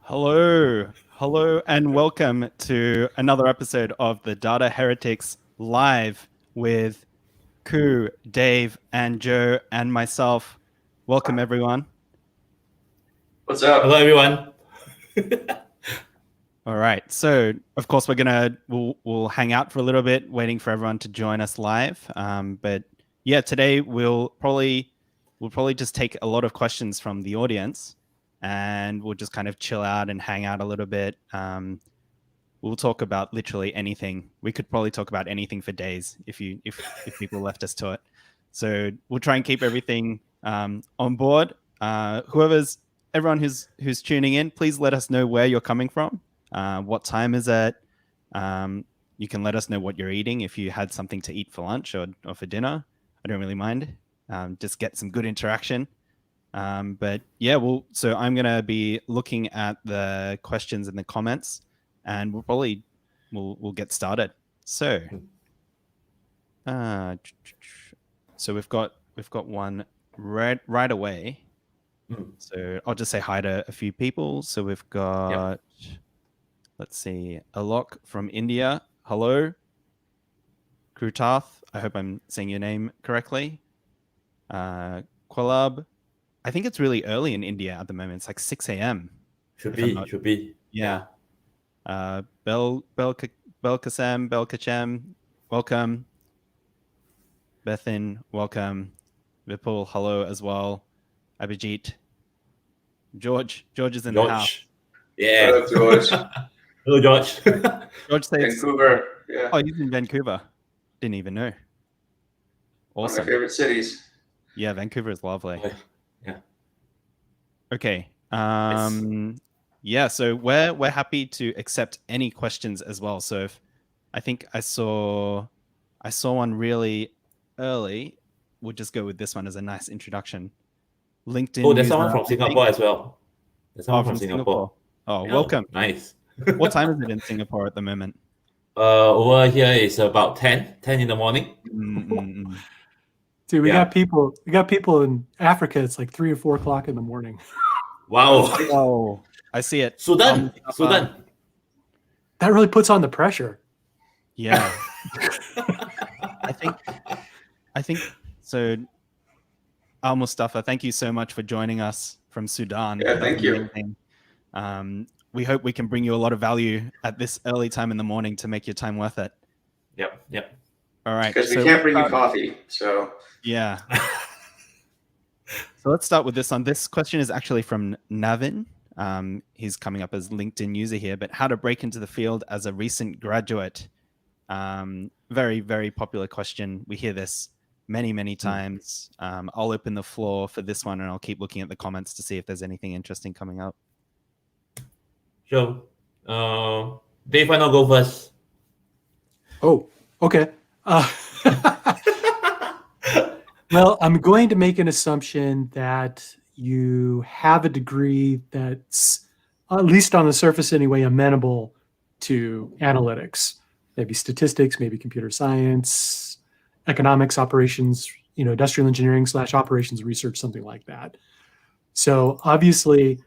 Hello, and welcome to another episode of the Data Heretics live with Koo, Dave, and Joe, and myself. Welcome, everyone. What's up? Hello, everyone. All right, so of course we'll hang out for a little bit, waiting for everyone to join us live. But yeah, today we'll probably just take a lot of questions from the audience, and we'll just kind of chill out and hang out a little bit. We'll talk about literally anything. We could probably talk about anything for days if people left us to it. So we'll try and keep everything on board. Everyone who's tuning in, please let us know where you're coming from. What time is it? You can let us know what you're eating if you had something to eat for lunch or for dinner. I don't really mind. Just get some good interaction. But yeah, so I'm going to be looking at the questions in the comments, and we'll get started. So we've got one right away. So I'll just say hi to a few people. So we've got, let's see, Alok from India. Hello. Krutarth, I hope I'm saying your name correctly. Qualab, I think it's really early in India at the moment. It's like 6 a.m. Should be. Yeah. Belkacem, welcome. Bethin, welcome. Vipul, hello as well. Abhijit. George is in the house. Yeah. What up, George? Hello, George. George says Vancouver. Yeah. Oh, he's in Vancouver. Didn't even know. Awesome. One of my favorite cities. Yeah, Vancouver is lovely. Yeah. Okay. Yeah, so we're happy to accept any questions as well. So I think I saw one really early. We'll just go with this one as a nice introduction. LinkedIn. Oh, there's someone from Singapore as well. There's someone from Singapore. Oh, welcome. Nice. What time is it in Singapore at the moment? Over here is about 10 in the morning. Dude, we got people in Africa. It's like 3 or 4 o'clock in the morning. Wow. Oh, I see it. Sudan. That really puts on the pressure. Yeah. I think so. Al Mustafa, thank you so much for joining us from Sudan. Yeah, thank you. We hope we can bring you a lot of value at this early time in the morning to make your time worth it. Yep. All right. Because we can't bring you coffee, so. Yeah. So let's start with this one. This question is actually from Navin. He's coming up as LinkedIn user here, but how to break into the field as a recent graduate. Very, very popular question. We hear this many times. I'll open the floor for this one, and I'll keep looking at the comments to see if there's anything interesting coming up. Sure. Dave, why not go first? Oh, okay. Well, I'm going to make an assumption that you have a degree that's, at least on the surface anyway, amenable to analytics, maybe statistics, maybe computer science, economics, operations, industrial engineering / operations research, something like that. So obviously,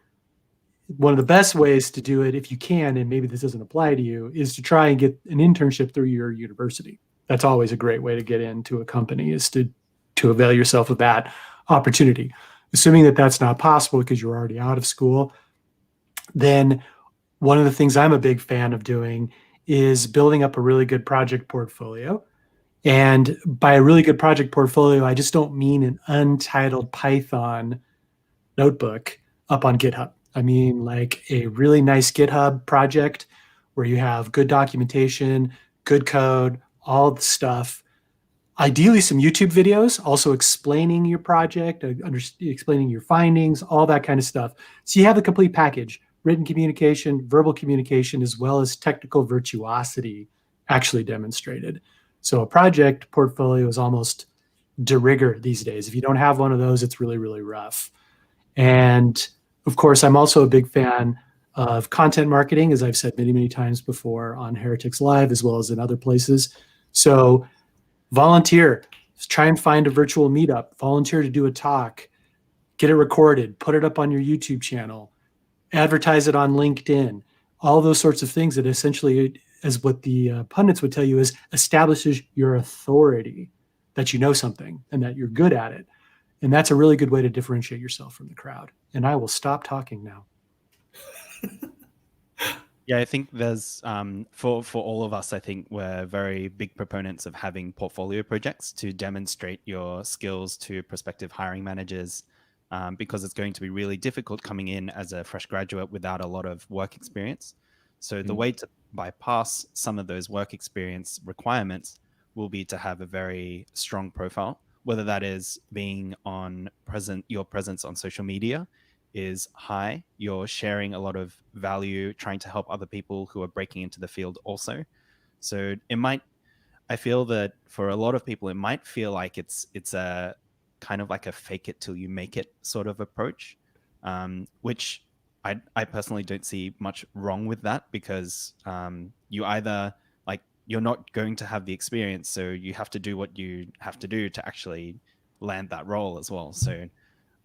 one of the best ways to do it, if you can, and maybe this doesn't apply to you, is to try and get an internship through your university. That's always a great way to get into a company, is to avail yourself of that opportunity. Assuming that that's not possible because you're already out of school, then one of the things I'm a big fan of doing is building up a really good project portfolio. And by a really good project portfolio, I just don't mean an untitled Python notebook up on GitHub. I mean like a really nice GitHub project where you have good documentation, good code, all the stuff. Ideally, some YouTube videos also explaining your project, explaining your findings, all that kind of stuff. So you have the complete package: written communication, verbal communication, as well as technical virtuosity actually demonstrated. So a project portfolio is almost de rigueur these days. If you don't have one of those, it's really, really rough. And of course, I'm also a big fan of content marketing, as I've said many times before on Heretics Live, as well as in other places. So volunteer, try and find a virtual meetup, volunteer to do a talk, get it recorded, put it up on your YouTube channel, advertise it on LinkedIn, all those sorts of things that essentially, as what the pundits would tell you, is establishes your authority, that you know something and that you're good at it. And that's a really good way to differentiate yourself from the crowd. And I will stop talking now. Yeah, I think there's for all of us, I think we're very big proponents of having portfolio projects to demonstrate your skills to prospective hiring managers, because it's going to be really difficult coming in as a fresh graduate without a lot of work experience. So the way to bypass some of those work experience requirements will be to have a very strong profile, whether that is being on your presence on social media is high, you're sharing a lot of value, trying to help other people who are breaking into the field also. So I feel that for a lot of people, it might feel like it's a kind of like a fake it till you make it sort of approach, which I personally don't see much wrong with that, because you either, like, you're not going to have the experience, so you have to do what you have to do to actually land that role as well. So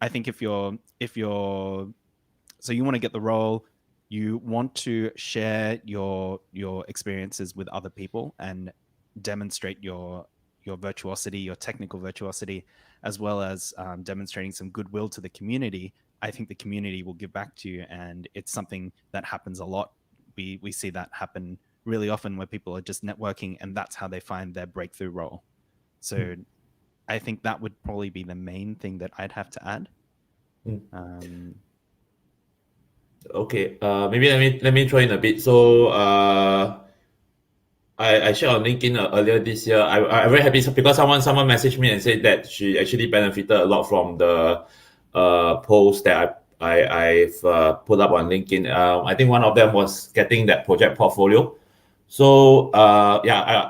I think if you're so you want to get the role, you want to share your experiences with other people and demonstrate your virtuosity, your technical virtuosity, as well as demonstrating some goodwill to the community. I think the community will give back to you, and it's something that happens a lot. We see that happen really often, where people are just networking, and that's how they find their breakthrough role. So I think that would probably be the main thing that I'd have to add. Okay, maybe let me throw in a bit. So I shared on LinkedIn earlier this year. I'm very happy because someone messaged me and said that she actually benefited a lot from the post that I've put up on LinkedIn. I think one of them was getting that project portfolio. So yeah,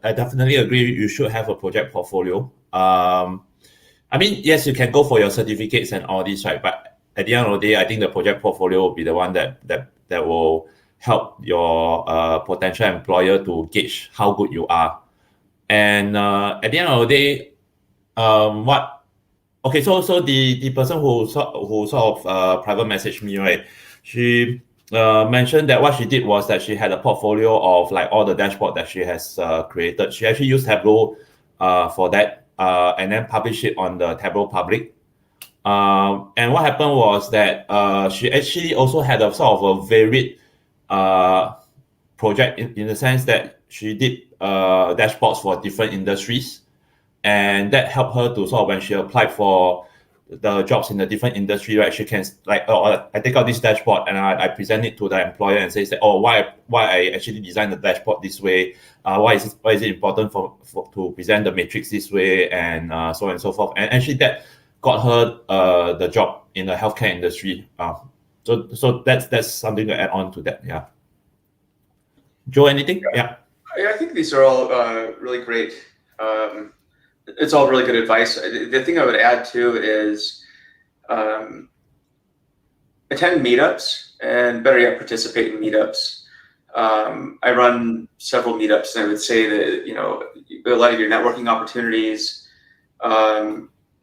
I definitely agree. You should have a project portfolio. I mean, yes, you can go for your certificates and all this, right? But at the end of the day, I think the project portfolio will be the one that will help your potential employer to gauge how good you are. And at the end of the day, okay, so the person who sort of private messaged me, right? She mentioned that what she did was that she had a portfolio of like all the dashboard that she has created. She actually used Tableau for that, and then published it on the Tableau public. And what happened was that she actually also had a sort of a varied project in the sense that she did dashboards for different industries, and that helped her to sort of, when she applied for the jobs in the different industry, right, she can like, oh, I take out this dashboard and I present it to the employer and says that, oh, why I actually designed the dashboard this way, why is it important for to present the matrix this way, and so on and so forth. And actually that got her the job in the healthcare industry. So that's something to add on to that. Yeah. Joe, anything? Yeah. I think these are all really great. It's all really good advice. The thing I would add too is attend meetups, and better yet, participate in meetups. I run several meetups, and I would say that, you know, a lot of your networking opportunities,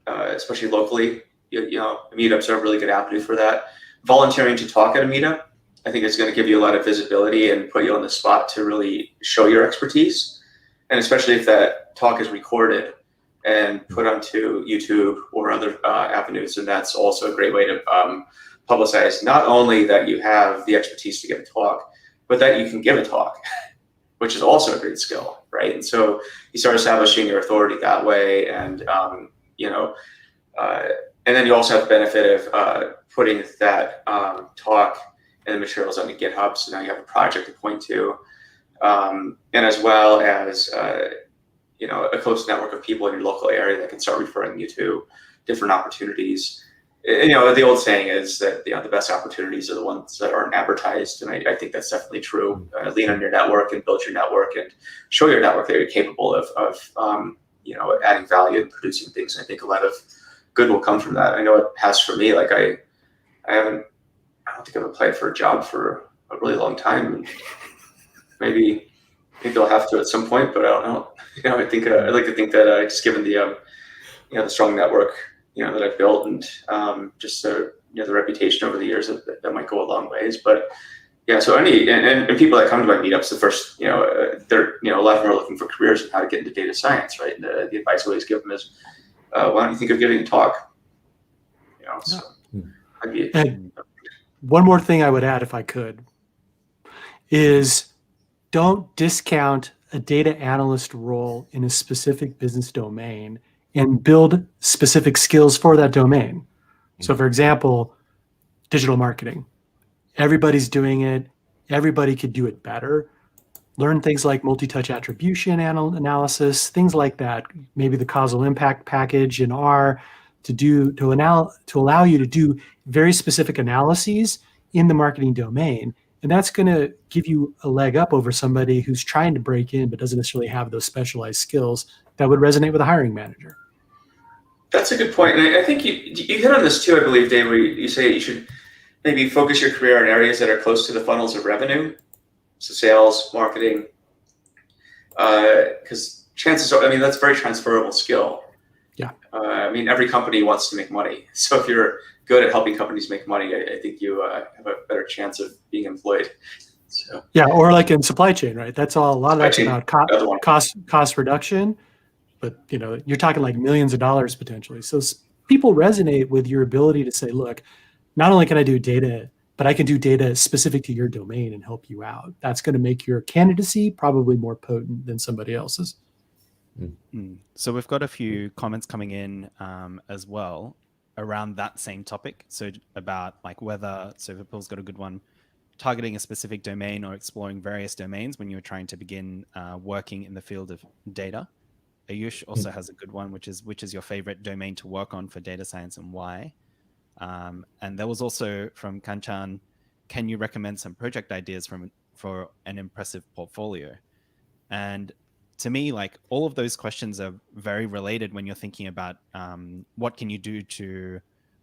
especially locally, you know, meetups are a really good avenue for that. Volunteering to talk at a meetup, I think it's going to give you a lot of visibility and put you on the spot to really show your expertise. And especially if that talk is recorded and put onto YouTube or other avenues, and that's also a great way to publicize not only that you have the expertise to give a talk, but that you can give a talk, which is also a great skill, right? And so you start establishing your authority that way, and you know, and then you also have the benefit of putting that talk and the materials on the GitHub, so now you have a project to point to, and as well as you know, a close network of people in your local area that can start referring you to different opportunities. And, you know, the old saying is that, you know, the best opportunities are the ones that aren't advertised, and I think that's definitely true. Lean on your network and build your network and show your network that you're capable of you know, adding value and producing things. And I think a lot of good will come from that. I know it has for me. Like I don't think I've applied for a job for a really long time. Maybe I'll have to at some point, but I don't know. You know, I think I'd like to think that just given the you know, the strong network, you know, that I've built, and just the reputation over the years that might go a long ways. But yeah, so and people that come to my meetups, the first, they're, a lot of them are looking for careers and how to get into data science, right? And the advice I always give them is, why don't you think of giving a talk? So I'd be. And one more thing I would add, if I could, is don't discount a data analyst role in a specific business domain and build specific skills for that domain. So for example, digital marketing. Everybody's doing it. Everybody could do it better. Learn things like multi-touch attribution analysis, things like that. Maybe the causal impact package in R to allow you to do very specific analyses in the marketing domain. And that's going to give you a leg up over somebody who's trying to break in but doesn't necessarily have those specialized skills that would resonate with a hiring manager. That's a good point. And I think you hit on this too, I believe, Dave, where you say you should maybe focus your career on areas that are close to the funnels of revenue. So sales, marketing, because chances are, that's a very transferable skill. Yeah. Every company wants to make money. So if you're good at helping companies make money, I think you have a better chance of being employed. So. Yeah, or like in supply chain, right? That's all. A lot of that's about cost reduction, but you're talking like millions of dollars potentially. So people resonate with your ability to say, look, not only can I do data, but I can do data specific to your domain and help you out. That's going to make your candidacy probably more potent than somebody else's. So we've got a few comments coming in as well around that same topic. So about like whether, so Vipul's got a good one, targeting a specific domain or exploring various domains when you're trying to begin working in the field of data. Ayush also has a good one, which is your favorite domain to work on for data science and why? And there was also from Kanchan, can you recommend some project ideas for an impressive portfolio? And to me, like all of those questions are very related when you're thinking about what can you do to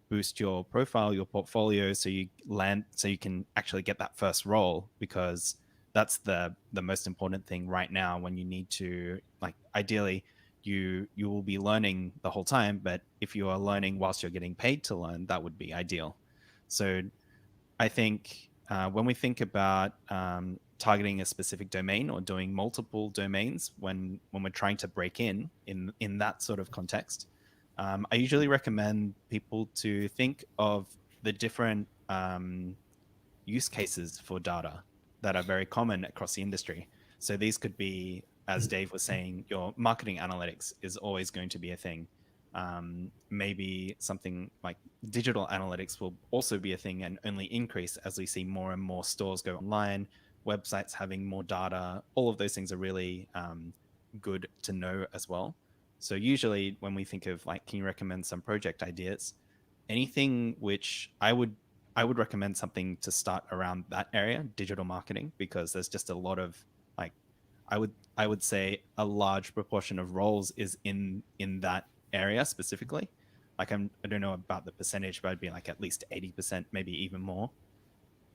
boost your profile, your portfolio, so you can actually get that first role, because that's the most important thing right now when you need to, like, ideally you will be learning the whole time, but if you are learning whilst you're getting paid to learn, that would be ideal. So I think when we think about targeting a specific domain or doing multiple domains when we're trying to break in that sort of context, I usually recommend people to think of the different use cases for data that are very common across the industry. So these could be, as Dave was saying, your marketing analytics is always going to be a thing. Maybe something like digital analytics will also be a thing and only increase as we see more and more stores go online, websites having more data. All of those things are really good to know as well. So usually when we think of like, can you recommend some project ideas? Anything which I would recommend something to start around that area, digital marketing, because there's just a lot of like, I would say a large proportion of roles is in that area specifically. Like I don't know about the percentage, but I'd be like at least 80%, maybe even more,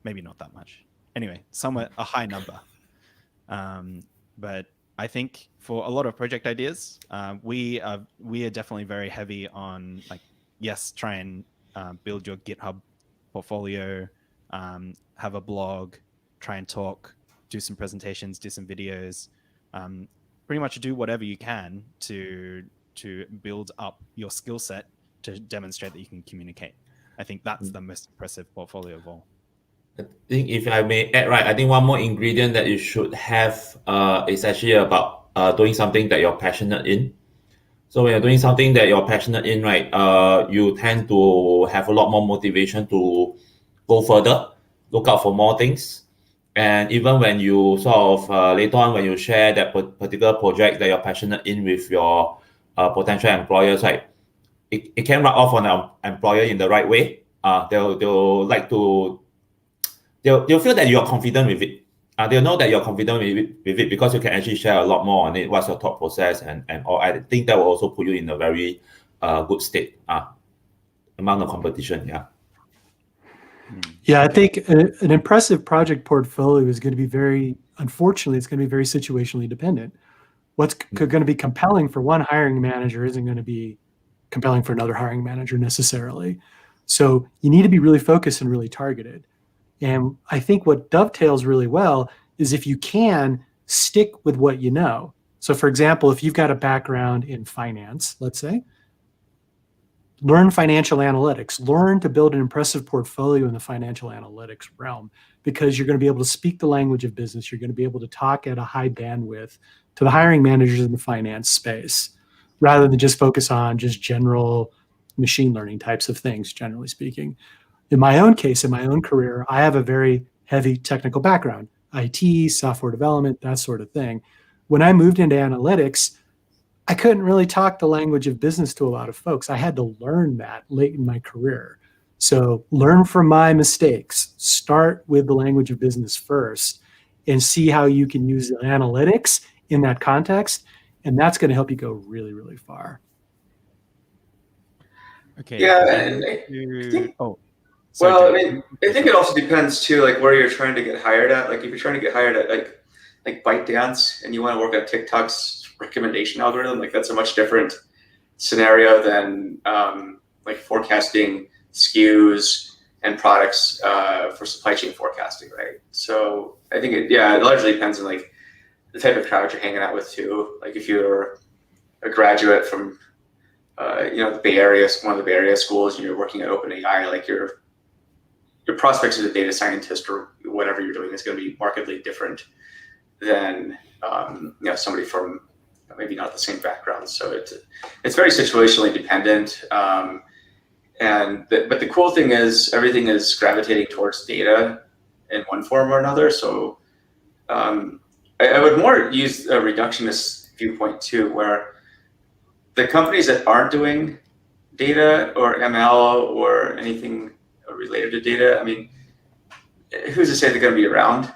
maybe not that much. Anyway, somewhere a high number. But I think for a lot of project ideas, we are definitely very heavy on like, yes, try and build your GitHub portfolio, have a blog, try and talk, do some presentations, do some videos, pretty much do whatever you can to build up your skill set to demonstrate that you can communicate. I think that's the most impressive portfolio of all. I think if I may add, right, I think one more ingredient that you should have is actually about doing something that you're passionate in. So when you're doing something that you're passionate in, right, you tend to have a lot more motivation to go further, look out for more things. And even when you sort of later on, when you share that particular project that you're passionate in with your potential employers, right, it can rub off on an employer in the right way. They'll like to, they'll feel that you're confident with it. They'll know that you're confident with it because you can actually share a lot more on it. What's your thought process and all. I think that will also put you in a very good state among the competition. Yeah. Yeah, I think an impressive project portfolio is going to be unfortunately, it's going to be very situationally dependent. What's going to be compelling for one hiring manager isn't going to be compelling for another hiring manager necessarily. So you need to be really focused and really targeted. And I think what dovetails really well is if you can stick with what you know. So for example, if you've got a background in finance, let's say, learn financial analytics, learn to build an impressive portfolio in the financial analytics realm, because you're going to be able to speak the language of business. You're going to be able to talk at a high bandwidth to the hiring managers in the finance space, rather than just focus on just general machine learning types of things, generally speaking. In my own case, in my own career, I have a very heavy technical background, IT, software development, that sort of thing. When I moved into analytics, I couldn't really talk the language of business to a lot of folks. I had to learn that late in my career. So learn from my mistakes. Start with the language of business first and see how you can use analytics in that context. And that's going to help you go really, really far. Okay. Yeah, and Sorry, I think it also depends too, like where you're trying to get hired at. Like if you're trying to get hired at like ByteDance and you want to work on TikTok's recommendation algorithm, like that's a much different scenario than like forecasting SKUs and products for supply chain forecasting, right? So I think it largely depends on like the type of crowd you're hanging out with too. Like if you're a graduate from the Bay Area, one of the Bay Area schools, and you're working at OpenAI, like your prospects as a data scientist or whatever you're doing is going to be markedly different than somebody from maybe not the same background. So it's very situationally dependent. But the cool thing is everything is gravitating towards data in one form or another. So I would more use a reductionist viewpoint too, where the companies that aren't doing data or ML or anything related to data, I mean, who's to say they're going to be around?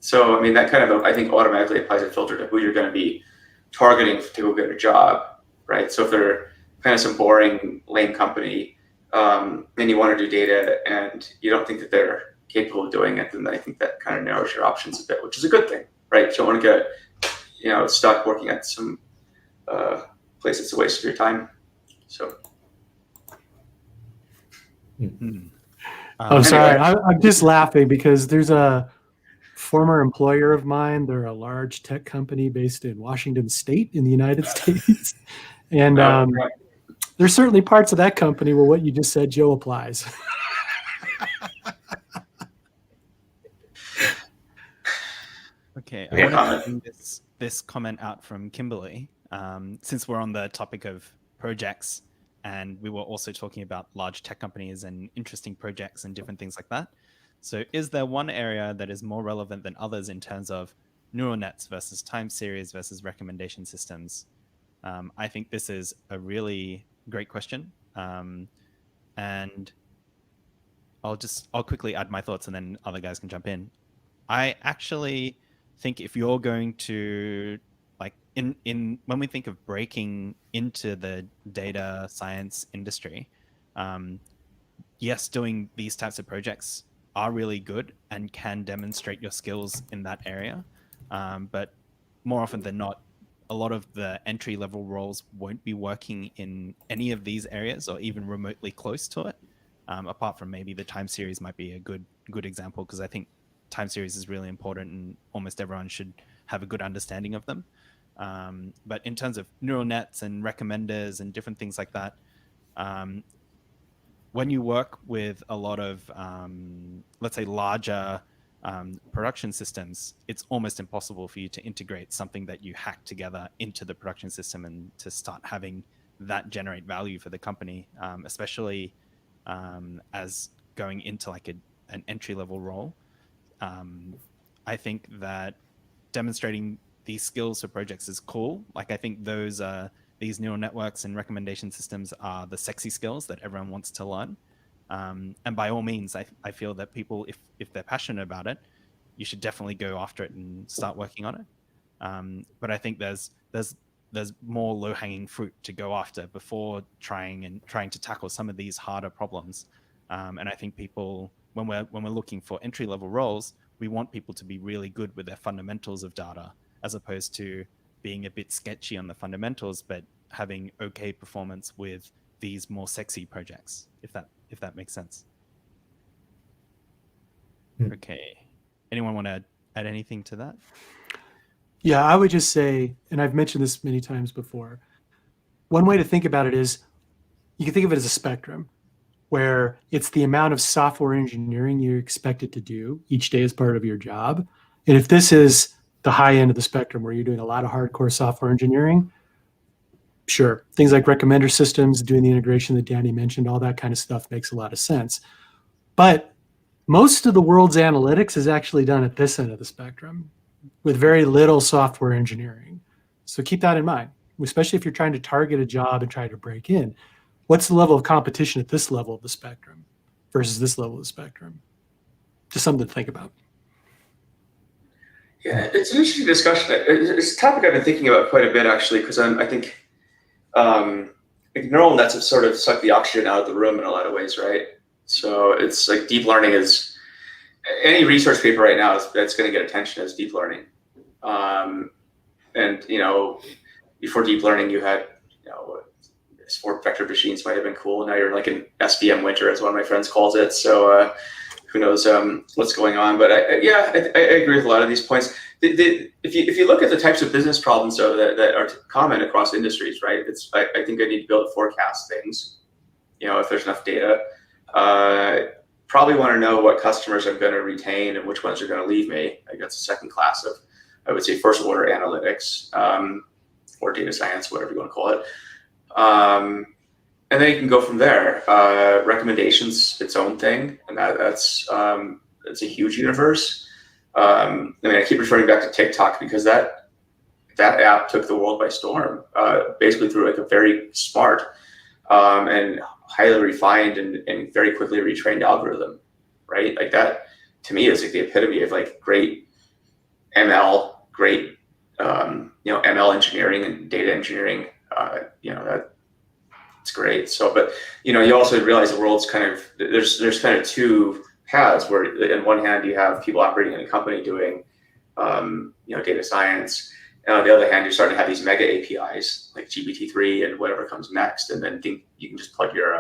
So, I mean, that kind of, I think, automatically applies a filter to who you're going to be targeting to go get a job, right? So if they're kind of some boring, lame company, and you want to do data and you don't think that they're capable of doing it, then I think that kind of narrows your options a bit, which is a good thing, right? You don't want to get, stuck working at some place that's a waste of your time. So. I'm sorry. I'm just laughing because there's a former employer of mine. They're a large tech company based in Washington State in the United States. And there's certainly parts of that company where what you just said, Joe, applies. Okay, I want to bring this comment out from Kimberly, since we're on the topic of projects, and we were also talking about large tech companies and interesting projects and different things like that. So is there one area that is more relevant than others in terms of neural nets versus time series versus recommendation systems? I think this is a really great question. And I'll quickly add my thoughts and then other guys can jump in. I actually think if you're going to when we think of breaking into the data science industry, yes, doing these types of projects are really good and can demonstrate your skills in that area. But more often than not, a lot of the entry level roles won't be working in any of these areas or even remotely close to it. Apart from maybe the time series might be a good example, because I think time series is really important and almost everyone should have a good understanding of them. But in terms of neural nets and recommenders and different things like that, when you work with a lot of, let's say, larger production systems, it's almost impossible for you to integrate something that you hack together into the production system and to start having that generate value for the company, especially as going into like an entry-level role. I think that demonstrating these skills for projects is cool. Like I think these neural networks and recommendation systems are the sexy skills that everyone wants to learn. And by all means, I feel that people, if they're passionate about it, you should definitely go after it and start working on it. But I think there's more low-hanging fruit to go after before trying to tackle some of these harder problems. And I think people, when we're looking for entry-level roles, we want people to be really good with their fundamentals of data, as opposed to being a bit sketchy on the fundamentals, but having okay performance with these more sexy projects, if that if that makes sense. Hmm. Okay. Anyone want to add anything to that? Yeah, I would just say, and I've mentioned this many times before, one way to think about it is you can think of it as a spectrum where it's the amount of software engineering you expect it to do each day as part of your job. And if this is the high end of the spectrum where you're doing a lot of hardcore software engineering, sure, things like recommender systems, doing the integration that Danny mentioned, all that kind of stuff makes a lot of sense. But most of the world's analytics is actually done at this end of the spectrum with very little software engineering. So keep that in mind, especially if you're trying to target a job and try to break in. What's the level of competition at this level of the spectrum versus this level of the spectrum? Just something to think about. Yeah, it's an interesting discussion. It's a topic I've been thinking about quite a bit, actually, because I think neural nets have sort of sucked the oxygen out of the room in a lot of ways, right? So it's like deep learning is any research paper right now that's going to get attention as deep learning. And before deep learning, you had sport vector machines might have been cool. Now you're like in SVM winter, as one of my friends calls it. So who knows what's going on? But I agree with a lot of these points. If you look at the types of business problems though that are common across industries, right? I think I need to be able to forecast things. If there's enough data, probably want to know what customers I'm going to retain and which ones are going to leave me. I guess a second class of, I would say, first order analytics or data science, whatever you want to call it. And then you can go from there. Recommendations, its own thing, and that's a huge universe. I keep referring back to TikTok because that app took the world by storm, basically through like a very smart and highly refined and very quickly retrained algorithm, right? Like that to me is like the epitome of like great ML, great ML engineering and data engineering. That it's great. So, but you also realize the world's kind of there's kind of two paths where, in one hand, you have people operating in a company doing data science, and on the other hand, you're starting to have these mega APIs like GPT-3 and whatever comes next, and then think you can just plug your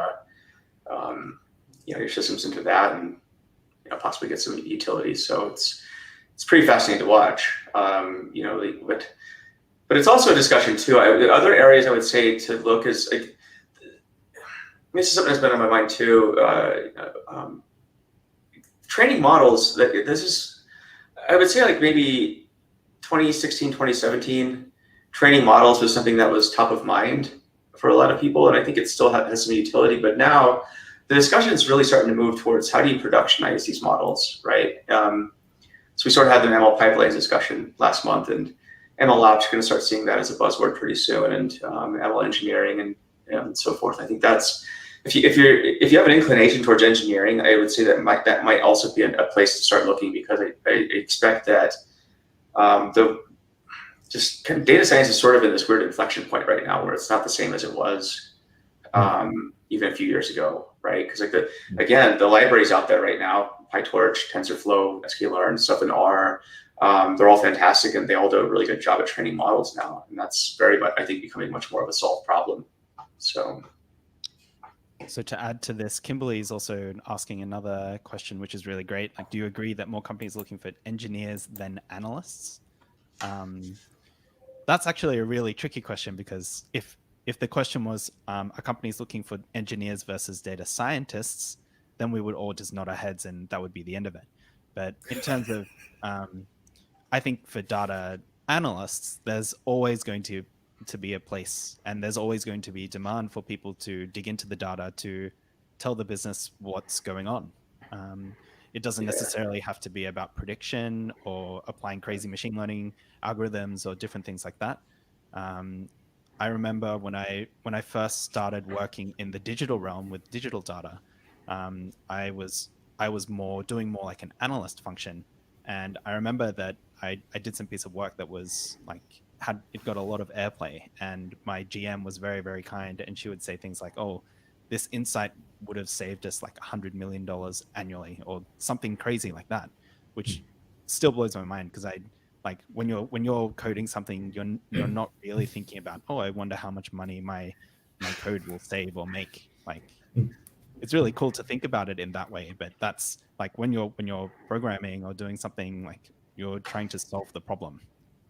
systems into that and possibly get some utilities. So it's pretty fascinating to watch. But it's also a discussion too. The other areas I would say to look is like, this is something that's been on my mind too. Training models. I would say like maybe 2016, 2017. Training models was something that was top of mind for a lot of people, and I think it still has some utility. But now the discussion is really starting to move towards how do you productionize these models, right? So we sort of had an ML pipelines discussion last month, and ML Labs are going to start seeing that as a buzzword pretty soon, and ML engineering and so forth. I think that's if you have an inclination towards engineering, I would say that might also be a place to start looking, because I expect that just kind of data science is sort of in this weird inflection point right now where it's not the same as it was even a few years ago, right? Because like the libraries out there right now, PyTorch, TensorFlow, sklearn, stuff in R. They're all fantastic, and they all do a really good job at training models now, and that's very much, I think, becoming much more of a solved problem. So to add to this, Kimberly is also asking another question, which is really great. Like, do you agree that more companies are looking for engineers than analysts? That's actually a really tricky question, because if the question was, are companies looking for engineers versus data scientists, then we would all just nod our heads and that would be the end of it. But in terms of I think for data analysts, there's always going to be a place, and there's always going to be demand for people to dig into the data to tell the business what's going on. It doesn't necessarily have to be about prediction or applying crazy machine learning algorithms or different things like that. I remember when I first started working in the digital realm with digital data, I was doing more like an analyst function. And I remember that I did some piece of work that was like, it got a lot of airplay, and my GM was very, very kind, and she would say things like, oh, this insight would have saved us like $100 million annually, or something crazy like that, which still blows my mind, because like when you're coding something, you're not really thinking about, oh, I wonder how much money my code will save or make. Like it's really cool to think about it in that way. But that's like when you're programming or doing something, like you're trying to solve the problem.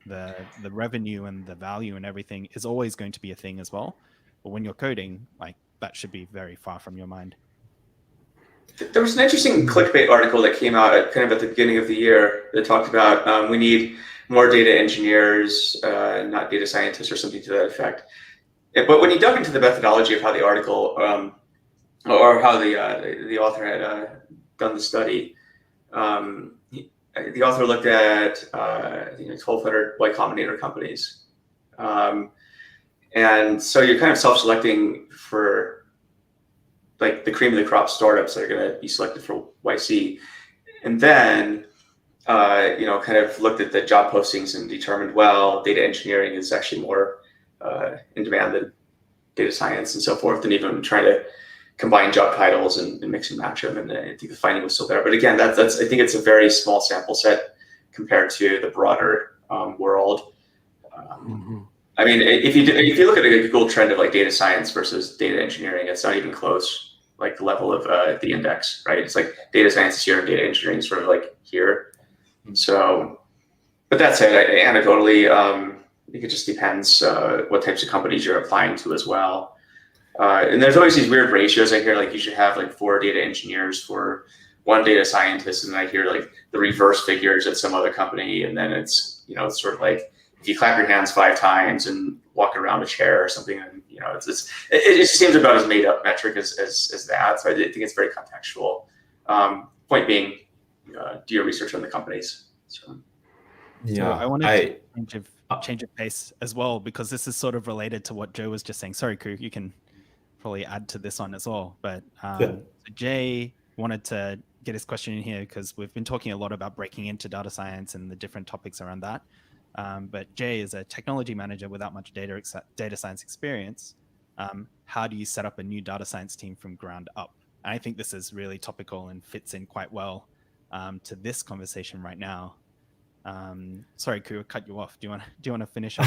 The revenue and the value and everything is always going to be a thing as well. But when you're coding, like that should be very far from your mind. There was an interesting clickbait article that came out at the beginning of the year that talked about we need more data engineers, not data scientists, or something to that effect. But when you dug into the methodology of how the article or how the author had done the study, the author looked at 1,200 Y Combinator companies, and so you're kind of self-selecting for like the cream of the crop startups that are going to be selected for YC, and then kind of looked at the job postings and determined, well, data engineering is actually more in demand than data science and so forth, and even trying to combine job titles and mix and match them. And I think the finding was still there. But again, that's I think it's a very small sample set compared to the broader world. I mean, if you look at a Google trend of like data science versus data engineering, it's not even close. Like the level of the index, right? It's like data science is here and data engineering is sort of like here. So, but that said, anecdotally, I think it just depends what types of companies you're applying to as well. And there's always these weird ratios. I hear like you should have like 4 data engineers for 1 data scientist, and I hear like the reverse figures at some other company, and then it's it's sort of like if you clap your hands 5 times and walk around a chair or something, and it just seems about as made up metric as that. So I think it's very contextual. Point being, do your research on the companies. So I wanted to change of pace as well, because this is sort of related to what Joe was just saying. Sorry, Koo, you can probably add to this one as well. But Jay wanted to get his question in here because we've been talking a lot about breaking into data science and the different topics around that. But Jay is a technology manager without much data science experience. How do you set up a new data science team from ground up? And I think this is really topical and fits in quite well to this conversation right now. Sorry, Koo, I cut you off. Do you want to finish up?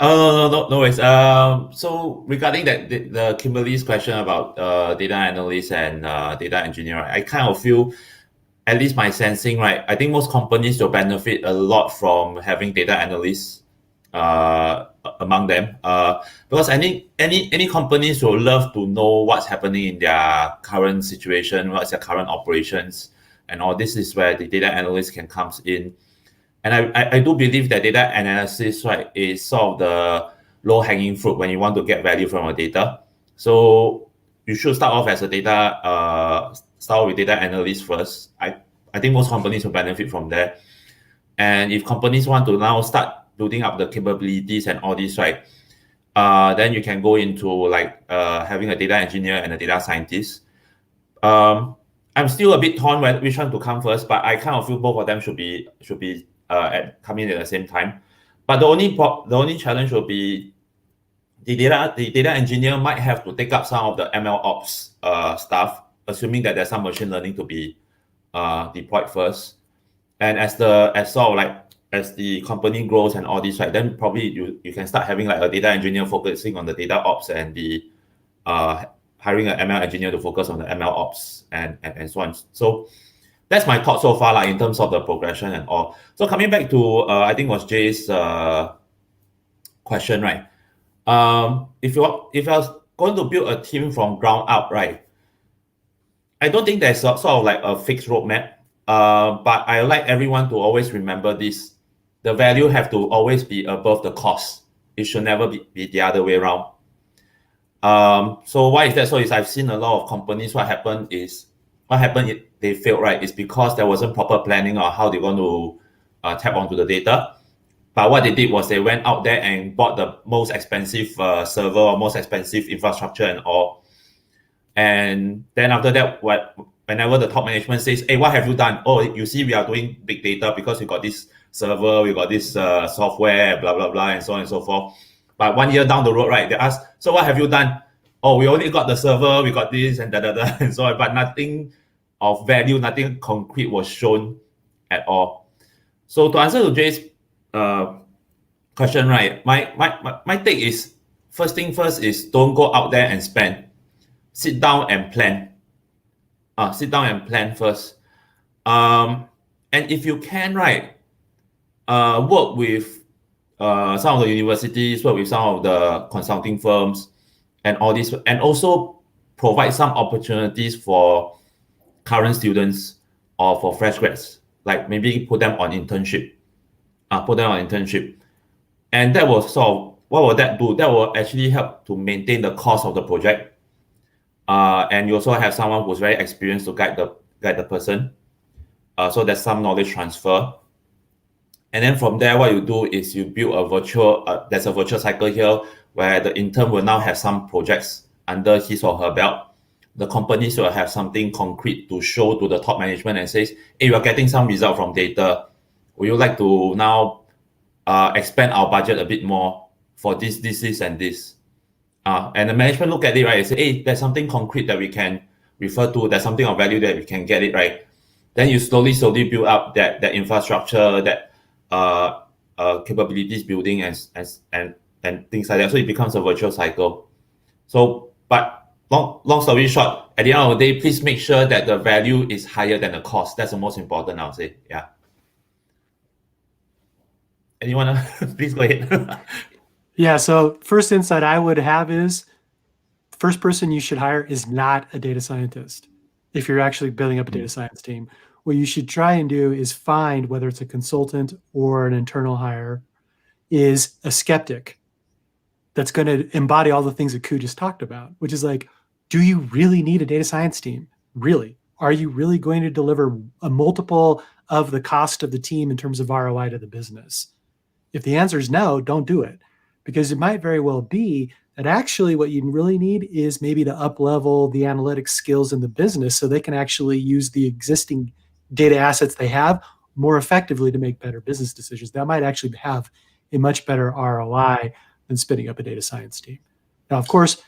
No worries. So regarding that, the Kimberly's question about data analyst and data engineer, I kind of feel, at least my sensing, right? I think most companies will benefit a lot from having data analysts among them, because any companies will love to know what's happening in their current situation, what's their current operations, and all this is where the data analyst can come in. And I do believe that data analysis, right, is sort of the low-hanging fruit when you want to get value from your data. So you should start off as a start with data analyst first. I think most companies will benefit from that. And if companies want to now start building up the capabilities and all this, right, then you can go into like having a data engineer and a data scientist. I'm still a bit torn which one to come first, but I kind of feel both of them should be coming at the same time. But the only challenge will be the data engineer might have to take up some of the ML ops stuff, assuming that there's some machine learning to be deployed first. And as the company grows and all this, right, then probably you can start having like a data engineer focusing on the data ops and the hiring an ML engineer to focus on the ML ops and so on. So that's my thought so far, like in terms of the progression and all. So coming back to I think was Jay's question, right? If you're going to build a team from ground up, right? I don't think there's sort of like a fixed roadmap. But I like everyone to always remember this: the value have to always be above the cost. It should never be the other way around. So why is that? So I've seen a lot of companies. What happened if they failed, right? It's because there wasn't proper planning on how they're going to tap onto the data. But what they did was they went out there and bought the most expensive server or most expensive infrastructure and all. And then after that, whenever the top management says, "Hey, what have you done?" "Oh, you see, we are doing big data because we got this server, we got this software, blah blah blah, and so on and so forth." But 1 year down the road, right, they ask, "So what have you done?" "Oh, we only got the server, we got this and da da da and so on." But nothing of value, nothing concrete was shown at all. So to answer to Jay's question, right, my take is, first thing first is don't go out there and spend sit down and plan. Sit down and plan first. And if you can, right, work with some of the universities, work with some of the consulting firms, and all this, and also provide some opportunities for current students or for fresh grads, like maybe put them on internship. And that will sort of, what will that do? That will actually help to maintain the cost of the project. And you also have someone who's very experienced to guide the person. So there's some knowledge transfer. And then from there, what you do is you build a virtual, there's a virtual cycle here where the intern will now have some projects under his or her belt. The companies will have something concrete to show to the top management and says, hey, you are getting some result from data. Would you like to now expand our budget a bit more for this, and this? And the management look at it, right, and say, hey, there's something concrete that we can refer to. There's something of value that we can get it, right? Then you slowly build up that infrastructure, that capabilities building and things like that. So it becomes a virtual cycle. So, but long story short, at the end of the day, please make sure that the value is higher than the cost. That's the most important, I would say. Yeah. Anyone? Please go ahead. Yeah. So first insight I would have is the first person you should hire is not a data scientist. If you're actually building up a data science team, what you should try and do is find, whether it's a consultant or an internal hire, is a skeptic that's going to embody all the things that Koo just talked about, which is like, do you really need a data science team? Really? Are you really going to deliver a multiple of the cost of the team in terms of ROI to the business? If the answer is no, don't do it, because it might very well be that actually what you really need is maybe to up-level the analytics skills in the business so they can actually use the existing data assets they have more effectively to make better business decisions. That might actually have a much better ROI than spinning up a data science team. Now, of course,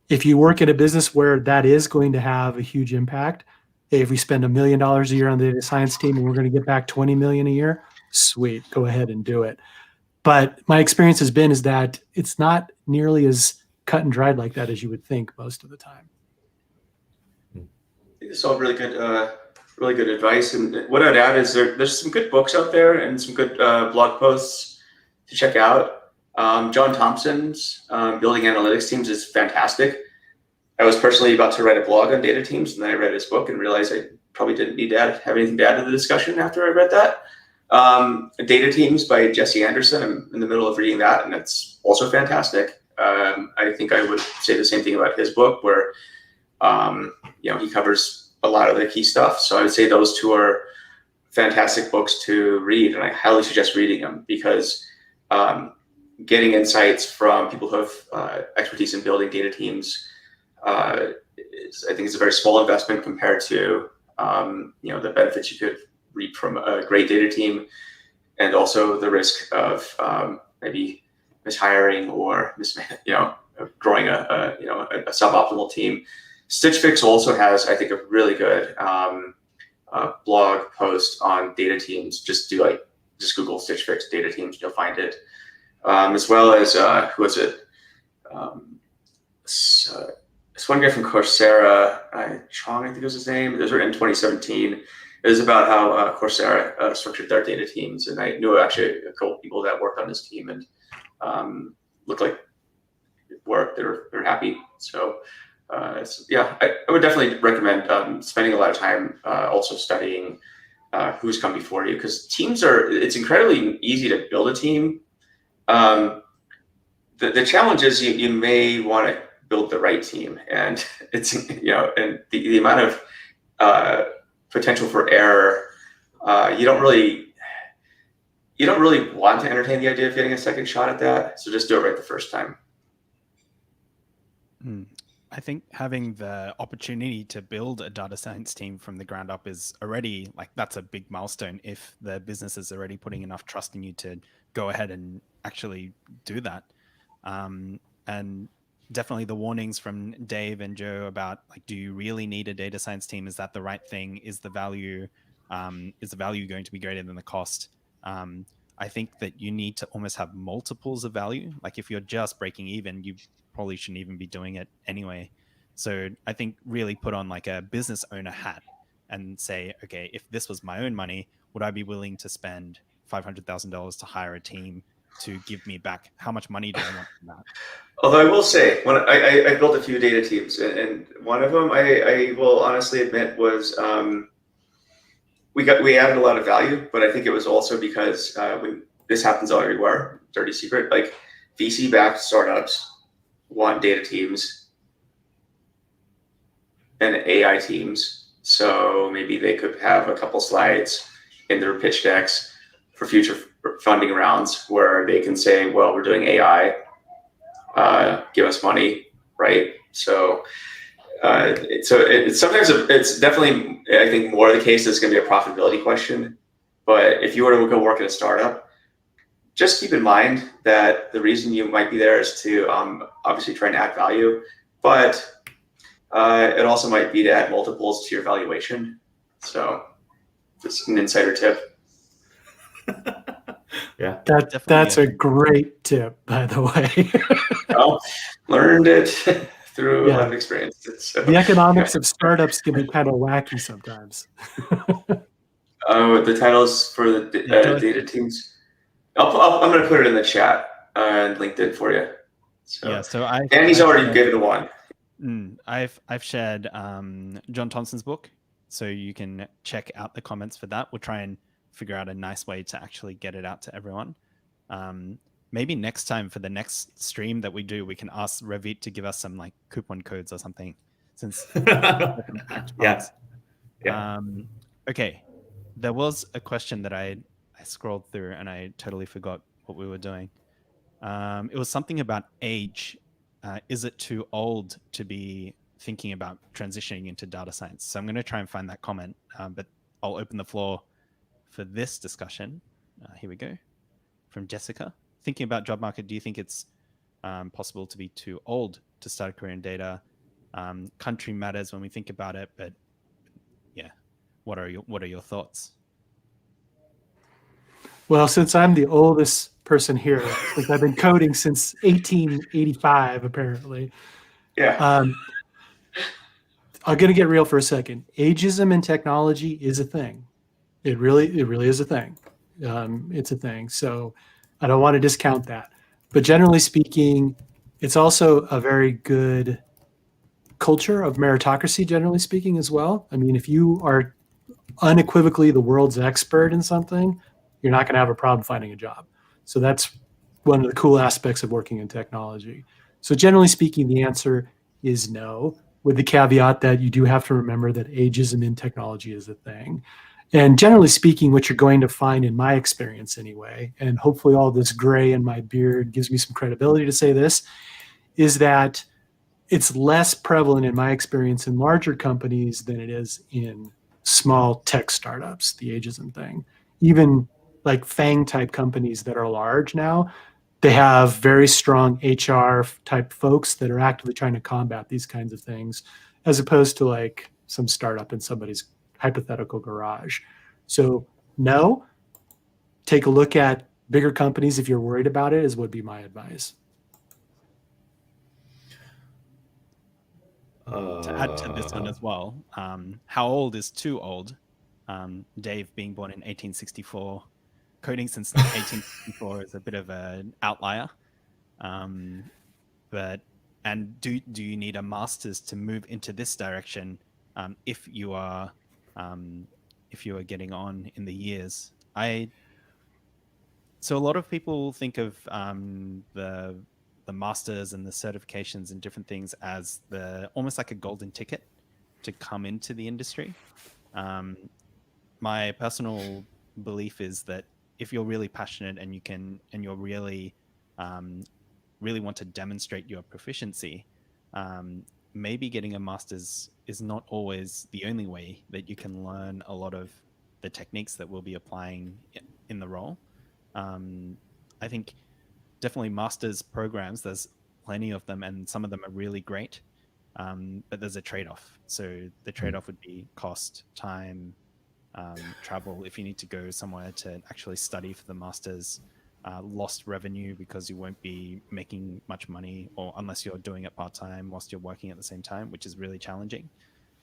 if you work in a business where that is going to have a huge impact, hey, if we spend $1 million a year on the data science team and we're going to get back 20 million a year, sweet, go ahead and do it. But my experience has been is that it's not nearly as cut and dried like that as you would think most of the time. It's all really good advice. And what I'd add is there's some good books out there and some good blog posts to check out. John Thompson's Building Analytics Teams is fantastic. I was personally about to write a blog on data teams, and then I read his book and realized I probably didn't need to have anything to add to the discussion after I read that. Data Teams by Jesse Anderson. I'm in the middle of reading that, and it's also fantastic. I think I would say the same thing about his book, where he covers a lot of the key stuff. So I would say those two are fantastic books to read, and I highly suggest reading them because getting insights from people who have expertise in building data teams I think it's a very small investment compared to the benefits you could reap from a great data team, and also the risk of maybe mishiring or growing a suboptimal team. Stitch Fix also has, I think, a really good blog post on data teams. Just Google Stitch Fix data teams, you'll find it. As well as who was it? This one guy from Coursera, Chong, I think was his name. It was written in 2017. It was about how Coursera structured their data teams, and I knew actually a couple of people that worked on this team and looked like it worked. They're happy. So I would definitely recommend spending a lot of time also studying who's come before you, because it's incredibly easy to build a team. The challenge is you may want to build the right team, and it's and the amount of potential for error. You don't really want to entertain the idea of getting a second shot at that. So just do it right the first time. I think having the opportunity to build a data science team from the ground up is already that's a big milestone. If the business is already putting enough trust in you to go ahead and actually do that. And definitely the warnings from Dave and Joe about do you really need a data science team? Is that the right thing? Is the value going to be greater than the cost? I think that you need to almost have multiples of value. If you're just breaking even, you probably shouldn't even be doing it anyway. So I think really put on like a business owner hat and say, okay, if this was my own money, would I be willing to spend $500,000 to hire a team to give me back? How much money do I want from that? Although I will say, when I built a few data teams, and one of them I will honestly admit was we added a lot of value, but I think it was also because when this happens everywhere, dirty secret, like VC-backed startups want data teams and AI teams, so maybe they could have a couple slides in their pitch decks for future funding rounds where they can say, well, we're doing AI, give us money, right? So sometimes it's definitely, I think, more the case it's going to be a profitability question. But if you were to go work at a startup, just keep in mind that the reason you might be there is to obviously try and add value, but it also might be to add multiples to your valuation. So just an insider tip. Yeah, That's a great tip, by the way. Well, learned it through a lot of experience. So, the economics of startups can be kind of wacky sometimes. The titles for the data teams. I'm going to put it in the chat and LinkedIn for you. So, Yeah, so Danny's already given one. I've shared John Thompson's book, so you can check out the comments for that. We'll try and figure out a nice way to actually get it out to everyone. Maybe next time for the next stream that we do, we can ask Revit to give us some like coupon codes or something. Since yeah. Okay, there was a question that I scrolled through and I totally forgot what we were doing. It was something about age. Is it too old to be thinking about transitioning into data science? So I'm going to try and find that comment, but I'll open the floor for this discussion. Here we go. From Jessica. Thinking about job market, do you think it's possible to be too old to start a career in data? Country matters when we think about it, but yeah, what are your thoughts? Well, since I'm the oldest person here, since I've been coding since 1885, apparently. Yeah. I'm going to get real for a second. Ageism in technology is a thing. It really is a thing. It's a thing. So I don't want to discount that. But generally speaking, it's also a very good culture of meritocracy, generally speaking, as well. I mean, if you are unequivocally the world's expert in something, you're not going to have a problem finding a job. So that's one of the cool aspects of working in technology. So generally speaking, the answer is no, with the caveat that you do have to remember that ageism in technology is a thing. And generally speaking, what you're going to find in my experience anyway, and hopefully all this gray in my beard gives me some credibility to say this, is that it's less prevalent in my experience in larger companies than it is in small tech startups, the ageism thing. Even like FANG type companies that are large now, they have very strong HR type folks that are actively trying to combat these kinds of things, as opposed to like some startup in somebody's hypothetical garage. So no, take a look at bigger companies if you're worried about it, would be my advice. To add to this one as well, how old is too old? Dave being born in 1864, coding since 1864 is a bit of an outlier. But do you need a master's to move into this direction if you are getting on in the years? So a lot of people think of the masters and the certifications and different things as almost like a golden ticket to come into the industry. My personal belief is that if you're really passionate and you're really want to demonstrate your proficiency, maybe getting a master's is not always the only way that you can learn a lot of the techniques that we'll be applying in the role. I think definitely master's programs, there's plenty of them and some of them are really great, but there's a trade-off. So the trade-off would be cost, time, travel, if you need to go somewhere to actually study for the master's. lost revenue because you won't be making much money, or unless you're doing it part-time whilst you're working at the same time, which is really challenging.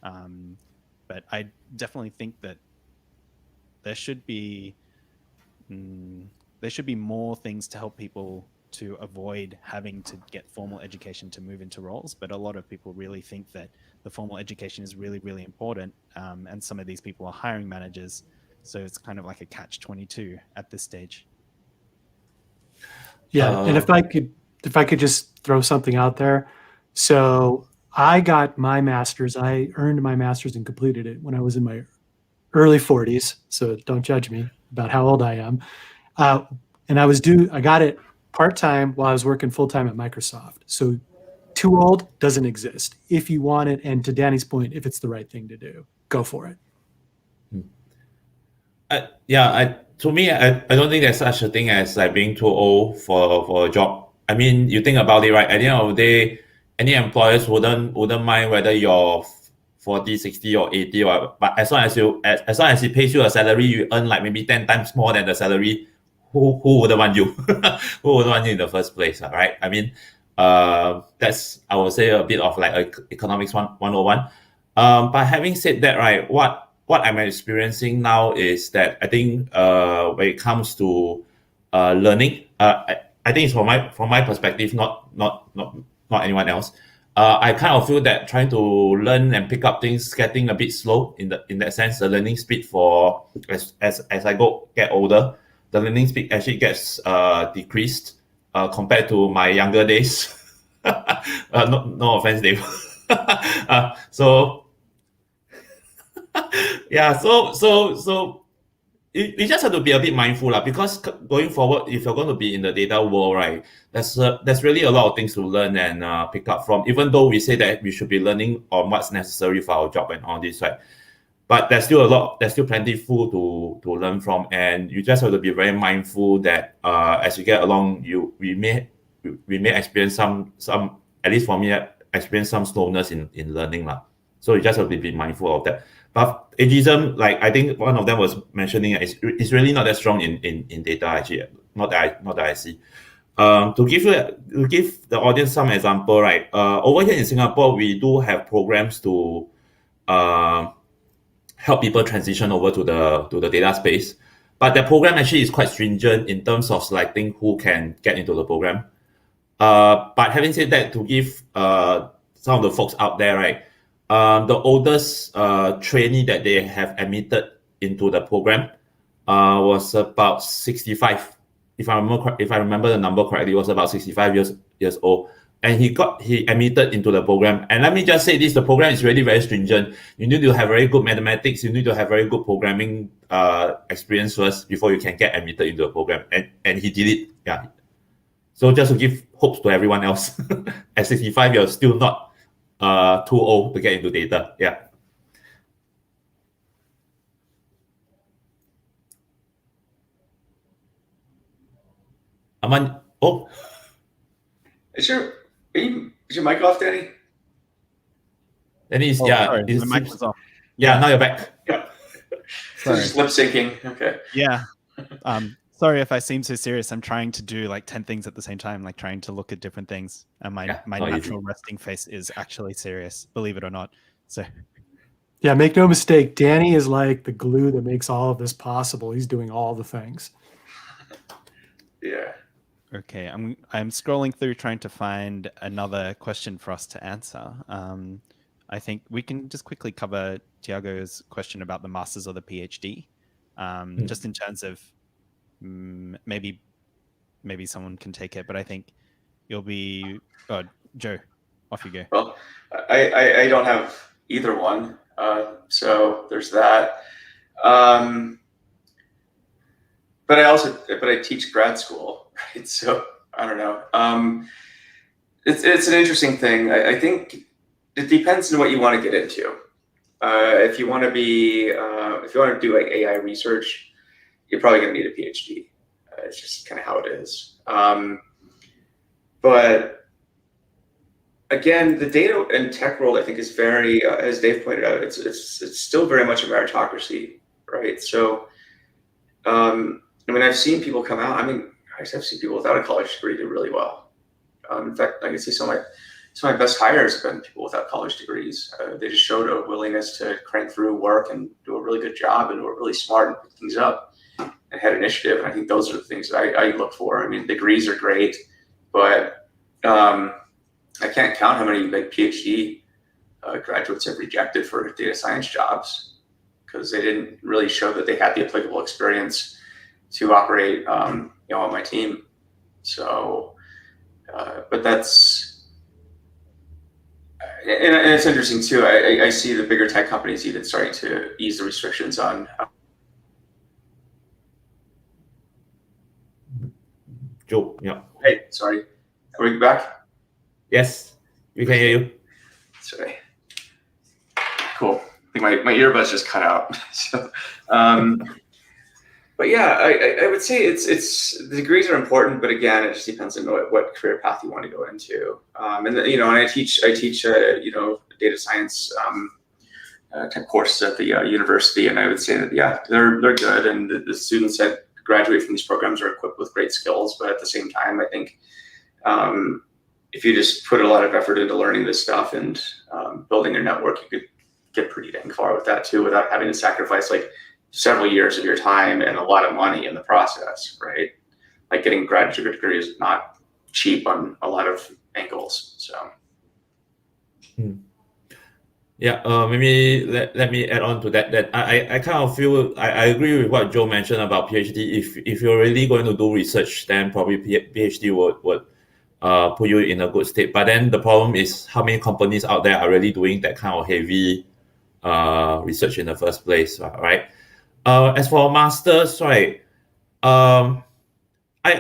But I definitely think that there should be more things to help people to avoid having to get formal education to move into roles. But a lot of people really think that the formal education is really, really important. And some of these people are hiring managers. So it's kind of like a catch-22 at this stage. Yeah, and if I could just throw something out there. So I got my master's. I earned my master's and completed it when I was in my early 40s. So don't judge me about how old I am. And I got it part-time while I was working full-time at Microsoft. So too old doesn't exist. If you want it, and to Danny's point, if it's the right thing to do, go for it. To me, I don't think there's such a thing as like being too old for a job. I mean, you think about it, right? At the end of the day, any employers wouldn't mind whether you're 40, 60 or 80, but as long as it pays you a salary, you earn like maybe 10 times more than the salary. Who wouldn't want you? Who would want you in the first place, right? I mean, that's, I would say, a bit of like economics 101. But having said that, right, what I'm experiencing now is that I think when it comes to learning, I think it's from my perspective, not anyone else. I kind of feel that trying to learn and pick up things getting a bit slow in that sense. The learning speed for as I get older, the learning speed actually gets decreased compared to my younger days. No offense, Dave. So yeah, so you just have to be a bit mindful, because going forward, if you're going to be in the data world, right, there's really a lot of things to learn and pick up from, even though we say that we should be learning on what's necessary for our job and all this, right? But there's still plenty to learn from, and you just have to be very mindful that as you get along, we may experience some, at least for me, experience some slowness in learning. So you just have to be mindful of that. But ageism, like I think one of them was mentioning, it's really not that strong in data, actually. Not that I see. To give the audience some example, right? Over here in Singapore, we do have programs to help people transition over to the data space. But the program actually is quite stringent in terms of selecting who can get into the program. But having said that, to give some of the folks out there, right, the oldest trainee that they have admitted into the program was about 65. If I remember the number correctly, it was about 65 years old. And he admitted into the program. And let me just say this, the program is really very stringent. You need to have very good mathematics. You need to have very good programming experience first before you can get admitted into the program. And he did it. Yeah. So just to give hopes to everyone else, at 65, you're still not too old to get into data. Yeah. Aman, oh. Is your mic off, Danny? Danny is, Sorry, my mic was off. Yeah, now you're back. Yeah. Sorry. Just lip syncing. Okay. Yeah. Sorry if I seem so serious. I'm trying to do like 10 things at the same time, like trying to look at different things. And my natural resting face is actually serious, believe it or not. So yeah, make no mistake, Danny is like the glue that makes all of this possible. He's doing all the things. Yeah. Okay, I'm scrolling through trying to find another question for us to answer. I think we can just quickly cover Tiago's question about the master's or the PhD, just in terms of maybe someone can take it, but I think you'll be Joe. Off you go. Well, I don't have either one, so there's that. But I teach grad school, right? So I don't know. It's an interesting thing. I think it depends on what you want to get into. If you want to do like AI research, you're probably going to need a PhD. It's just kind of how it is. But again, the data and tech world, I think, is very, as Dave pointed out, it's still very much a meritocracy, right? So, I mean, I've seen people come out. I mean, I just have seen people without a college degree do really well. In fact, I can see some of my best hires have been people without college degrees. They just showed a willingness to crank through work and do a really good job and were really smart and pick things up and had initiative. And I think those are the things that I look for. I mean, degrees are great, but I can't count how many like PhD graduates have rejected for data science jobs because they didn't really show that they had the applicable experience to operate, on my team. So, but that's, and it's interesting too. I see the bigger tech companies even starting to ease the restrictions on. Joe, yeah. Hey, sorry. Are we back? Yes, we can hear you. Sorry. Cool. I think my earbuds just cut out. So, but yeah, I would say it's the degrees are important, but again, it just depends on what career path you want to go into. And and I teach data science type courses at the university, and I would say that they're good, and the students that graduate from these programs are equipped with great skills. But at the same time, I think if you just put a lot of effort into learning this stuff and building your network, you could get pretty dang far with that too, without having to sacrifice like several years of your time and a lot of money in the process, right? Like getting a graduate degree is not cheap on a lot of angles. So. Yeah, maybe let me add on to that. That I kind of feel I agree with what Joe mentioned about PhD. If you're really going to do research, then probably PhD would put you in a good state. But then the problem is how many companies out there are really doing that kind of heavy research in the first place, right? As for masters, right? I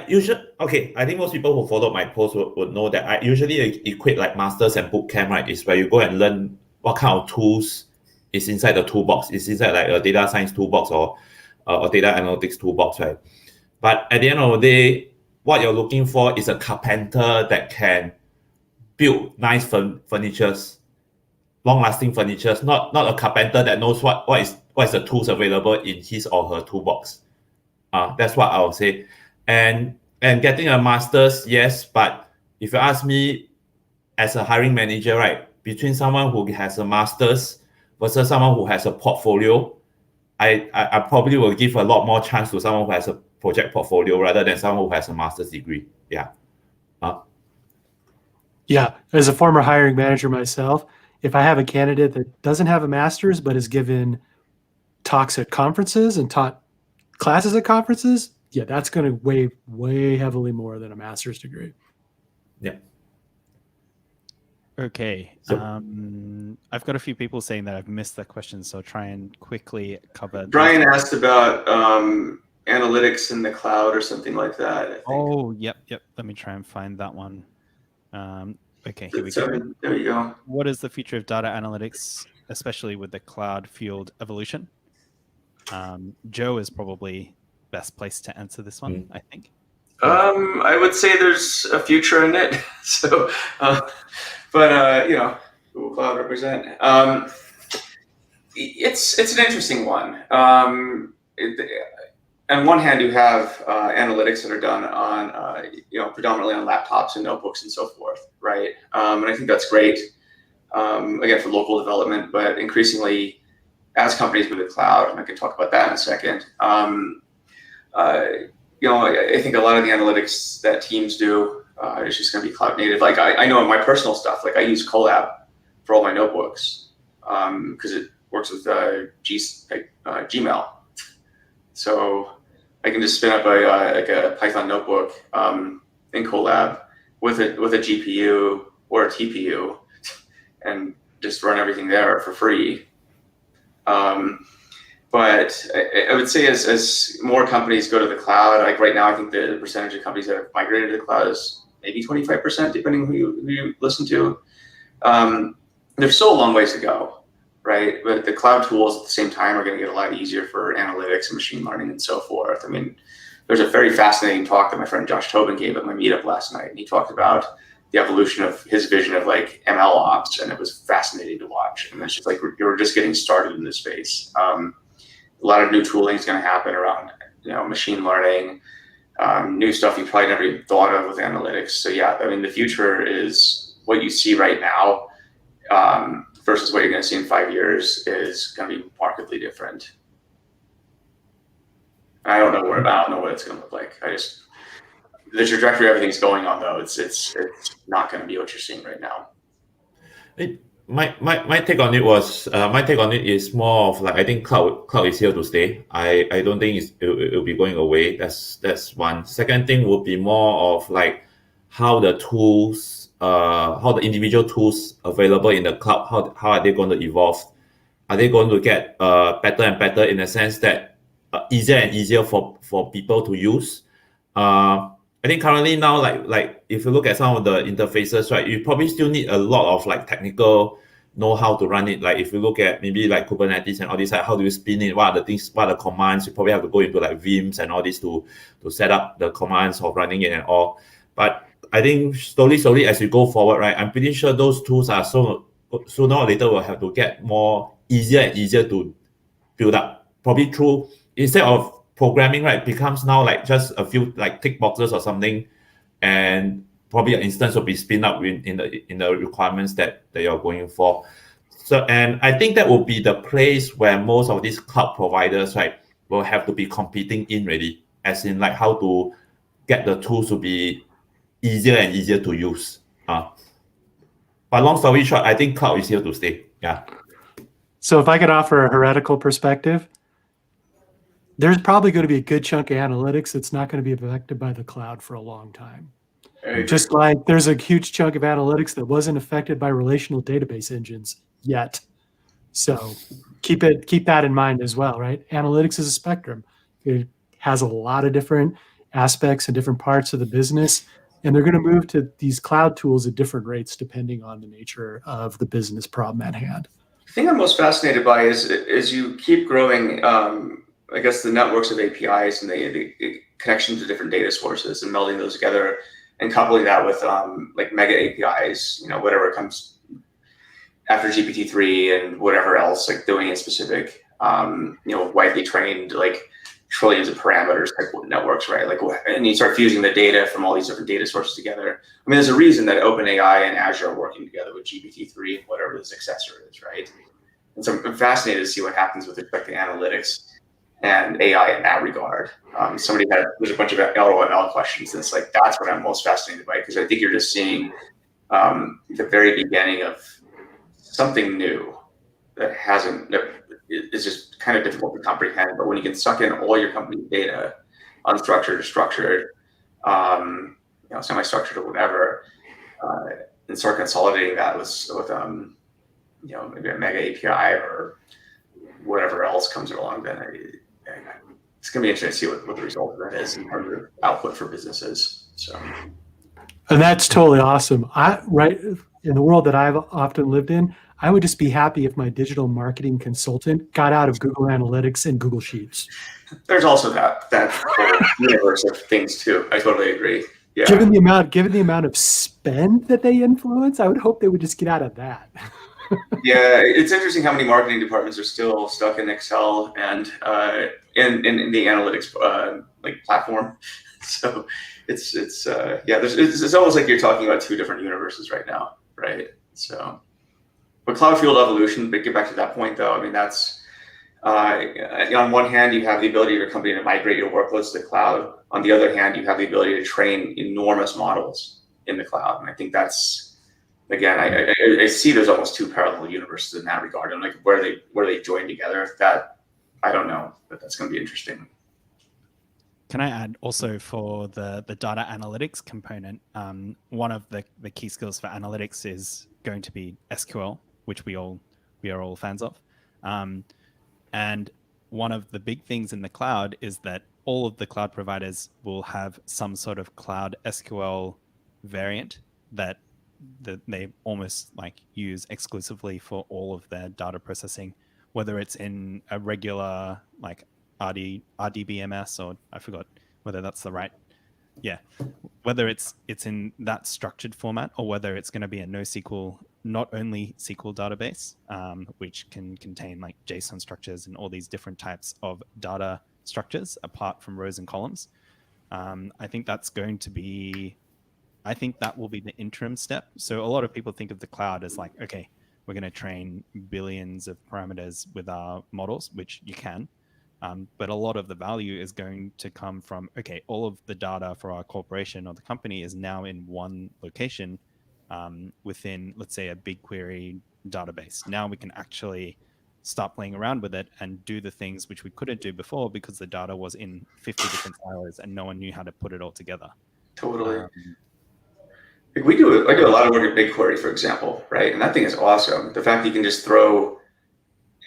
think most people who follow my post would know that I usually equate like masters and bootcamp, right? Is where you go and learn what kind of tools is inside the toolbox. Is inside like a data science toolbox or data analytics toolbox, right? But at the end of the day, what you're looking for is a carpenter that can build nice furnitures, long-lasting furnitures, not a carpenter that knows what is the tools available in his or her toolbox. That's what I would say. And getting a master's, yes, but if you ask me as a hiring manager, right, between someone who has a master's versus someone who has a portfolio, I probably will give a lot more chance to someone who has a project portfolio rather than someone who has a master's degree. Yeah. Yeah, as a former hiring manager myself, if I have a candidate that doesn't have a master's but has given talks at conferences and taught classes at conferences, yeah, that's going to weigh way heavily more than a master's degree. Yeah. Okay. So, I've got a few people saying that I've missed that question, so I'll try and quickly cover. Brian asked about analytics in the cloud or something like that, I think. Oh, yep. Let me try and find that one. Okay, here we go. There you go. What is the future of data analytics, especially with the cloud fueled evolution? Joe is probably best placed to answer this one, I think. I would say there's a future in it. So, Google Cloud represent. It's an interesting one. On one hand, you have analytics that are done on, predominantly on laptops and notebooks and so forth, right? And I think that's great, again, for local development, but increasingly, as companies move to the cloud, and I can talk about that in a second, I think a lot of the analytics that teams do is just going to be cloud native. Like I know in my personal stuff, like I use Colab for all my notebooks because it works with Gmail. So I can just spin up a Python notebook in Colab with a GPU or a TPU and just run everything there for free. But I would say as more companies go to the cloud, like right now, I think the percentage of companies that have migrated to the cloud is maybe 25%, depending on who you listen to. There's still a long ways to go, right? But the cloud tools at the same time are going to get a lot easier for analytics and machine learning and so forth. I mean, there's a very fascinating talk that my friend Josh Tobin gave at my meetup last night, and he talked about the evolution of his vision of like ML ops, and it was fascinating to watch. And it's just like you're just getting started in this space. A lot of new tooling is going to happen around, machine learning, new stuff you probably never even thought of with analytics. So yeah, I mean, the future is what you see right now versus what you're going to see in 5 years is going to be markedly different. I don't know what it's going to look like. The trajectory everything's going on though, it's not going to be what you're seeing right now. My take on it is more of like, I think cloud is here to stay. I don't think it'll be going away. That's one. Second thing would be more of like how the tools, how the individual tools available in the cloud, how are they going to evolve? Are they going to get better and better in the sense that easier and easier for people to use? I think currently now, like if you look at some of the interfaces, right, you probably still need a lot of like technical know-how to run it. Like if you look at maybe like Kubernetes and all this, like how do you spin it? What are the things? What are the commands? You probably have to go into like Vims and all this to set up the commands of running it and all. But I think slowly as you go forward, right, I'm pretty sure those tools are sooner or later will have to get more easier and easier to build up. Probably through, instead of programming, right, becomes now like just a few like tick boxes or something, and probably an instance will be spin up in the requirements that you're going for. So, and I think that will be the place where most of these cloud providers, right, will have to be competing in really, as in like how to get the tools to be easier and easier to use. But long story short, I think cloud is here to stay. Yeah. So if I could offer a heretical perspective, there's probably going to be a good chunk of analytics that's not going to be affected by the cloud for a long time. Just like there's a huge chunk of analytics that wasn't affected by relational database engines yet. So keep that in mind as well, right? Analytics is a spectrum. It has a lot of different aspects and different parts of the business, and they're going to move to these cloud tools at different rates depending on the nature of the business problem at hand. The thing I'm most fascinated by is you keep growing, I guess, the networks of APIs and the connection to different data sources and melding those together and coupling that with like mega APIs, whatever comes after GPT-3 and whatever else, like doing it specific, widely trained, like trillions of parameters type networks, right? Like, and you start fusing the data from all these different data sources together. I mean, there's a reason that OpenAI and Azure are working together with GPT-3 and whatever the successor is, right? And so I'm fascinated to see what happens with respect to analytics and AI in that regard. There's a bunch of LOML questions, and it's like, that's what I'm most fascinated by, because I think you're just seeing the very beginning of something new that is just kind of difficult to comprehend. But when you can suck in all your company data, unstructured or structured, semi-structured or whatever, and start consolidating that with maybe a mega API or whatever else comes along, then it's going to be interesting to see what the result of that is in terms of output for businesses. So, and that's totally awesome. Right in the world that I've often lived in, I would just be happy if my digital marketing consultant got out of Google Analytics and Google Sheets. There's also that whole universe of things too. I totally agree. Yeah. Given the amount of spend that they influence, I would hope they would just get out of that. Yeah, it's interesting how many marketing departments are still stuck in Excel and in the analytics like platform. So it's almost like you're talking about two different universes right now, right? So, but cloud fueled evolution. But get back to that point though. I mean, that's on one hand you have the ability of your company to migrate your workloads to the cloud. On the other hand, you have the ability to train enormous models in the cloud, and I think that's. Again, I see there's almost two parallel universes in that regard, and like where they join together. That I don't know, but that's going to be interesting. Can I add also for the data analytics component? One of the key skills for analytics is going to be SQL, which we are all fans of, and one of the big things in the cloud is that all of the cloud providers will have some sort of cloud SQL variant that they almost like use exclusively for all of their data processing, whether it's in a regular like RDBMS, or I forgot whether that's the right, whether it's in that structured format, or whether it's going to be a NoSQL, not only SQL database, which can contain like JSON structures and all these different types of data structures apart from rows and columns. I think that's going to be, I think that will be the interim step. So a lot of people think of the cloud as like, okay, we're going to train billions of parameters with our models, which you can. But a lot of the value is going to come from, okay, all of the data for our corporation or the company is now in one location within, let's say, a BigQuery database. Now we can actually start playing around with it and do the things which we couldn't do before because the data was in 50 different silos and no one knew how to put it all together. Totally. I do a lot of work at BigQuery, for example, right? And that thing is awesome. The fact that you can just throw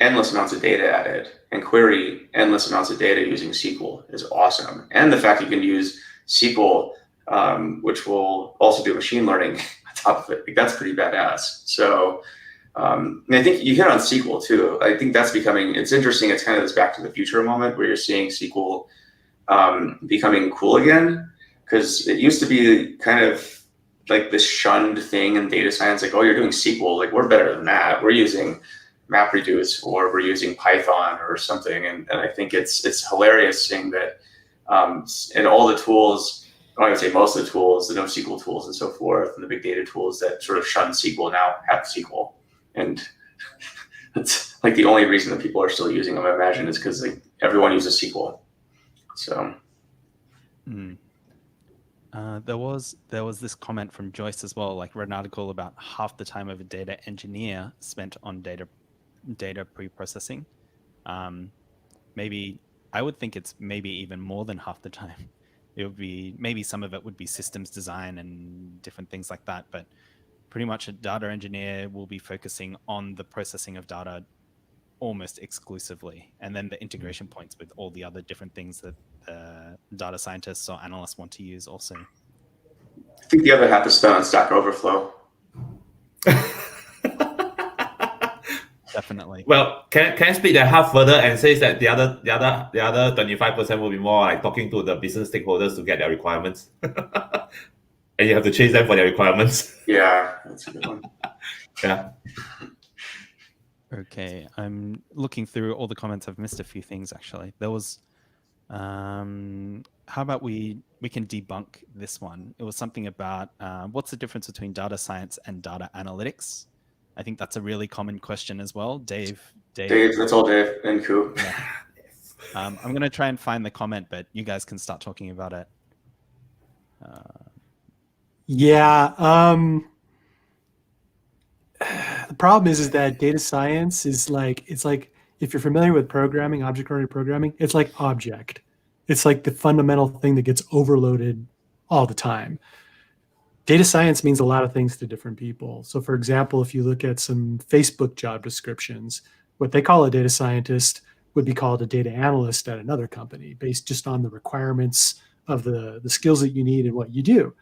endless amounts of data at it and query endless amounts of data using SQL is awesome. And the fact you can use SQL, which will also do machine learning on top of it, like, that's pretty badass. So and I think you hit on SQL too. I think that's becoming, it's interesting. It's kind of this back to the future moment where you're seeing SQL becoming cool again, because it used to be kind of like this shunned thing in data science, like, oh, you're doing SQL, like, we're better than that. We're using MapReduce or we're using Python or something. And I think it's hilarious seeing that and all the tools, I would say most of the tools, the NoSQL tools and so forth, and the big data tools that sort of shun SQL now have SQL. And it's like the only reason that people are still using them, I imagine, is because like everyone uses SQL. So there was this comment from Joyce as well, like read an article about half the time of a data engineer spent on data pre-processing. Maybe I would think it's maybe even more than half the time. It would be, maybe some of it would be systems design and different things like that, but pretty much a data engineer will be focusing on the processing of data almost exclusively, and then the integration points with all the other different things that data scientists or analysts want to use also. I think the other half is spent on Stack Overflow. Definitely. Well, can I split that half further and say that the other 25% will be more like talking to the business stakeholders to get their requirements, and you have to chase them for their requirements. Yeah, that's a good one. Yeah. Okay, I'm looking through all the comments. I've missed a few things actually. There was, how about we can debunk this one? It was something about what's the difference between data science and data analytics? I think that's a really common question as well. Dave, that's all Dave and Koo. Yeah. I'm going to try and find the comment, but you guys can start talking about it. The problem is that data science is like, it's like, if you're familiar with programming, object-oriented programming, it's like object. It's like the fundamental thing that gets overloaded all the time. Data science means a lot of things to different people. So for example, if you look at some Facebook job descriptions, what they call a data scientist would be called a data analyst at another company based just on the requirements of the skills that you need and what you do.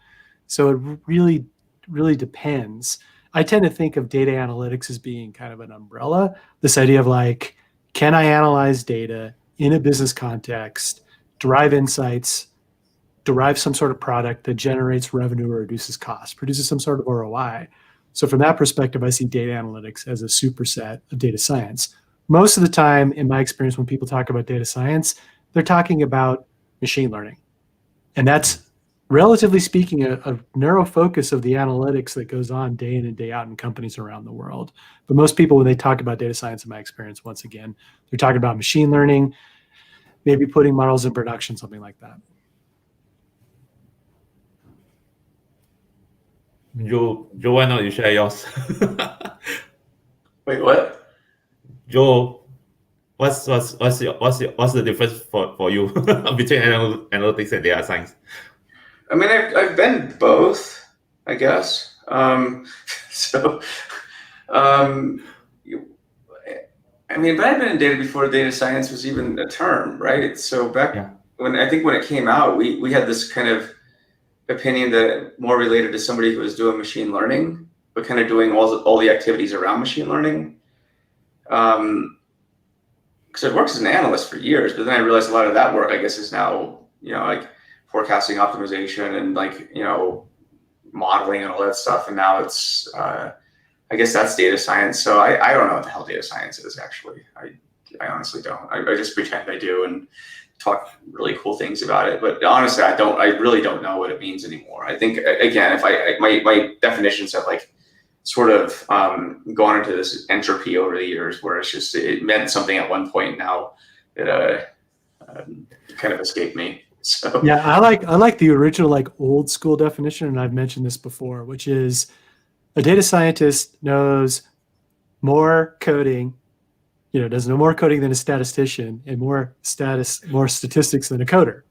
So it really, really depends. I tend to think of data analytics as being kind of an umbrella, this idea of like, can I analyze data in a business context, derive insights, derive some sort of product that generates revenue or reduces costs, produces some sort of ROI. So from that perspective, I see data analytics as a superset of data science. Most of the time, in my experience, when people talk about data science, they're talking about machine learning. And that's, relatively speaking, a narrow focus of the analytics that goes on day in and day out in companies around the world. But most people, when they talk about data science, in my experience, once again, they're talking about machine learning, maybe putting models in production, something like that. Joe, why not you share yours? Wait, what? Joe, what's the difference for you between analytics and data science? I mean, I've been both, I guess. I mean, but I've been in data before data science was even a term, right? So back when it came out, we had this kind of opinion that more related to somebody who was doing machine learning, but kind of doing all the activities around machine learning. Because I've worked as an analyst for years, but then I realized a lot of that work, I guess, is now, like forecasting optimization and like, modeling and all that stuff. And now it's, I guess that's data science. So I don't know what the hell data science is actually. I honestly don't. I just pretend I do and talk really cool things about it. But honestly, I really don't know what it means anymore. I think, again, if my definitions have like sort of gone into this entropy over the years, where it's just, it meant something at one point, now it kind of escaped me. So Yeah, I like the original, like old school definition, and I've mentioned this before, which is a data scientist knows more coding, does no more coding than a statistician, and more statistics than a coder.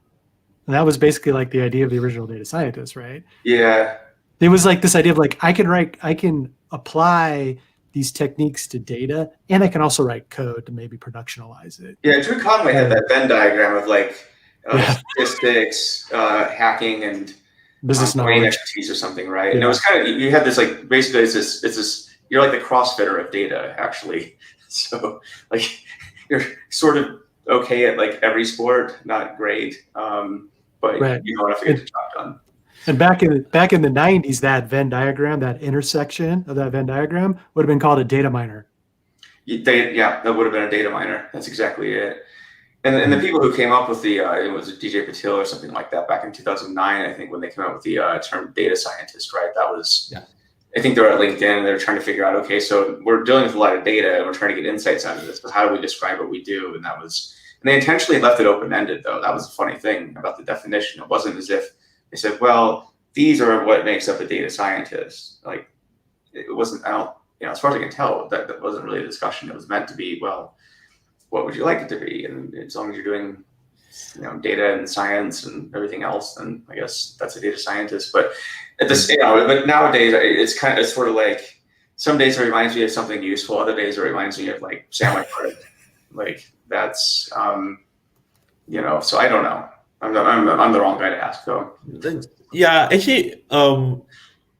And that was basically like the idea of the original data scientist, right? yeah, It was like this idea of like, I can apply these techniques to data, and I can also write code to maybe productionalize it. yeah. Drew Conway had that Venn diagram of like Yeah. statistics, hacking, and Business domain knowledge. expertise or something, right? Yeah. And it was kind of, you had this like, basically it's this you're like the CrossFitter of data, actually. So like you're sort of okay at like every sport, not great, but Right. you know enough to get the job done. And back in the 90s, that Venn diagram, that intersection of that Venn diagram would have been called a data miner. Yeah, that would have been a data miner. That's exactly it. And the people who came up with the it was DJ Patil or something like that back in 2009, I think, when they came out with the term data scientist, right? That was, Yeah. I think they were at LinkedIn and they're trying to figure out, okay, so we're dealing with a lot of data and we're trying to get insights out of this, but how do we describe what we do? And they intentionally left it open-ended, though. That was a funny thing about the definition. It wasn't as if they said, well, these are what makes up a data scientist. Like, it wasn't, as far as I can tell, that wasn't really a discussion. It was meant to be, well, what would you like it to be? And as long as you're doing, data and science and everything else, then I guess that's a data scientist. But at this, but nowadays it's sort of like, some days it reminds me of something useful, other days it reminds me of like sandwich bread. Like that's, so I don't know. I'm the wrong guy to ask, though. Yeah, actually,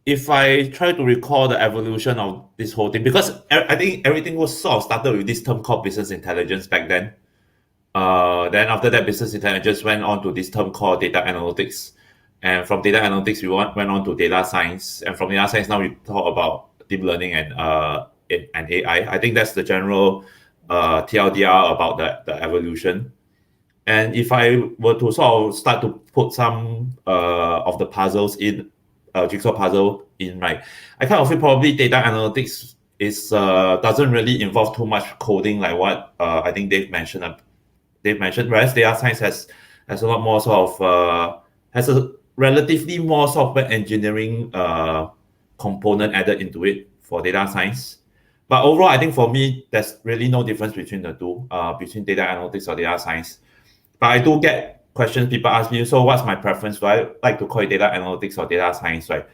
if I try to recall the evolution of this whole thing, because I think everything was sort of started with this term called business intelligence back then. Then after that, business intelligence went on to this term called data analytics. And from data analytics, we went on to data science. And from data science, now we talk about deep learning and AI. I think that's the general TLDR about the evolution. And if I were to sort of start to put some of the puzzles in, jigsaw puzzle in, right, I kind of feel probably data analytics is doesn't really involve too much coding like what I think Dave mentioned. Whereas data science has a lot more sort of has a relatively more software engineering component added into it for data science. But overall, I think for me, there's really no difference between the two, between data analytics or data science. But I do get questions, people ask me, so what's my preference? Do I like to call it data analytics or data science, right?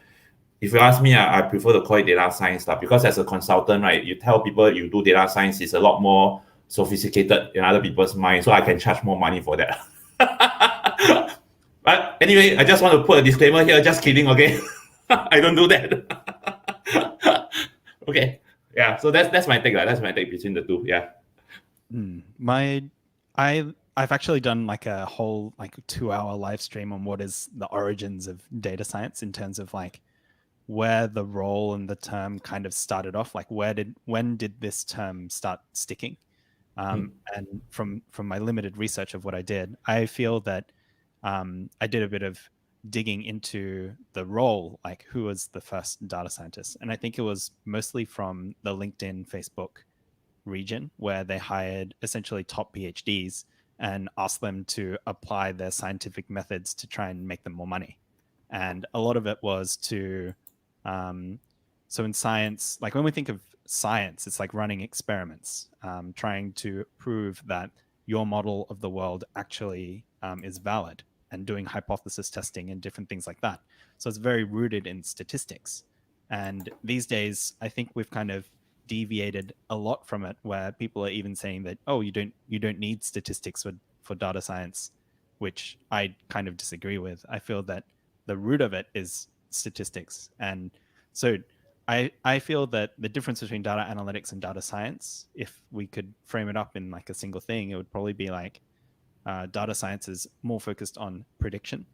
If you ask me, I prefer to call it data science stuff, because as a consultant, right, you tell people you do data science is a lot more sophisticated in other people's minds, so I can charge more money for that. But anyway, I just want to put a disclaimer here, just kidding, okay? I don't do that. Okay, yeah, so that's my take. That's my take between the two, yeah. I've actually done like a whole 2-hour live stream on what is the origins of data science in terms of like where the role and the term kind of started off, like when did this term start sticking? And from my limited research of what I did, I feel that I did a bit of digging into the role, like who was the first data scientist, and I think it was mostly from the LinkedIn, Facebook region, where they hired essentially top PhDs and asked them to apply their scientific methods to try and make them more money. And a lot of it was to, so in science, like when we think of science, it's like running experiments, trying to prove that your model of the world actually is valid, and doing hypothesis testing and different things like that. So it's very rooted in statistics. And these days, I think we've kind of deviated a lot from it, where people are even saying that, oh, you don't need statistics for data science, which I kind of disagree with. I feel that the root of it is statistics. And so I feel that the difference between data analytics and data science, if we could frame it up in like a single thing, it would probably be like data science is more focused on prediction,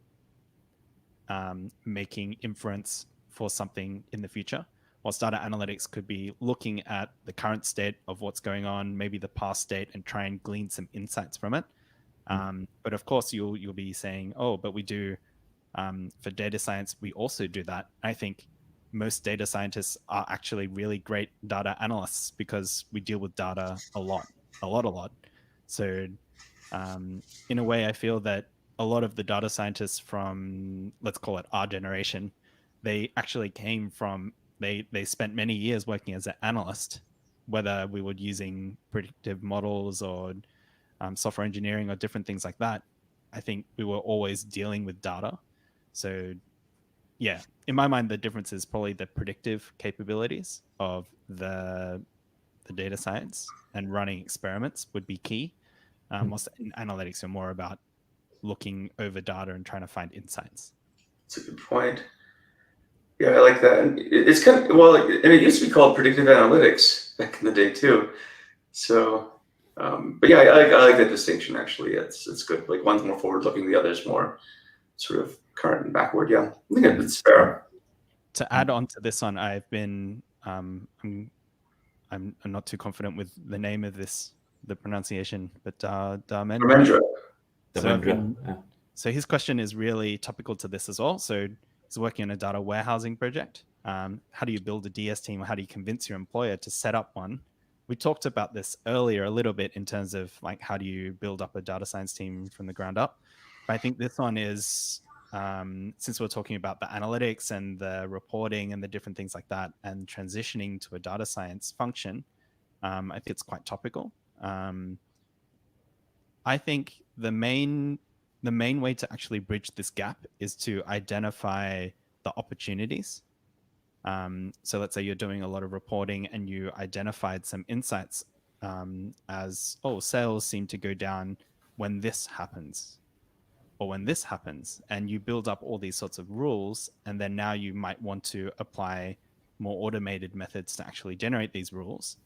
making inference for something in the future, whilst data analytics could be looking at the current state of what's going on, maybe the past state, and try and glean some insights from it. But of course, you'll be saying, oh, but we do for data science, we also do that. I think most data scientists are actually really great data analysts because we deal with data a lot. So in a way, I feel that a lot of the data scientists from, let's call it our generation, they actually came from, they spent many years working as an analyst, whether we were using predictive models or software engineering or different things like that. I think we were always dealing with data. So yeah, in my mind, the difference is probably the predictive capabilities of the data science, and running experiments would be key. Whilst in analytics are more about looking over data and trying to find insights. That's a good point. Yeah, I like that. And it's kind of, well, and it used to be called predictive analytics back in the day too. So, but yeah, I like that distinction actually. It's good. Like one's more forward looking, the other's more sort of current and backward. Yeah, I think it's fair. To add on to this one, I've been I'm not too confident with the name of this, the pronunciation, but Dharmendra. So his question is really topical to this as well. So he's working on a data warehousing project. How do you build a DS team, or how do you convince your employer to set up one? We talked about this earlier a little bit in terms of like, how do you build up a data science team from the ground up? But I think this one is, since we're talking about the analytics and the reporting and the different things like that, and transitioning to a data science function, I think it's quite topical. I think the main way to actually bridge this gap is to identify the opportunities. So let's say you're doing a lot of reporting and you identified some insights as, oh, sales seem to go down when this happens, or when this happens, and you build up all these sorts of rules, and then now you might want to apply more automated methods to actually generate these rules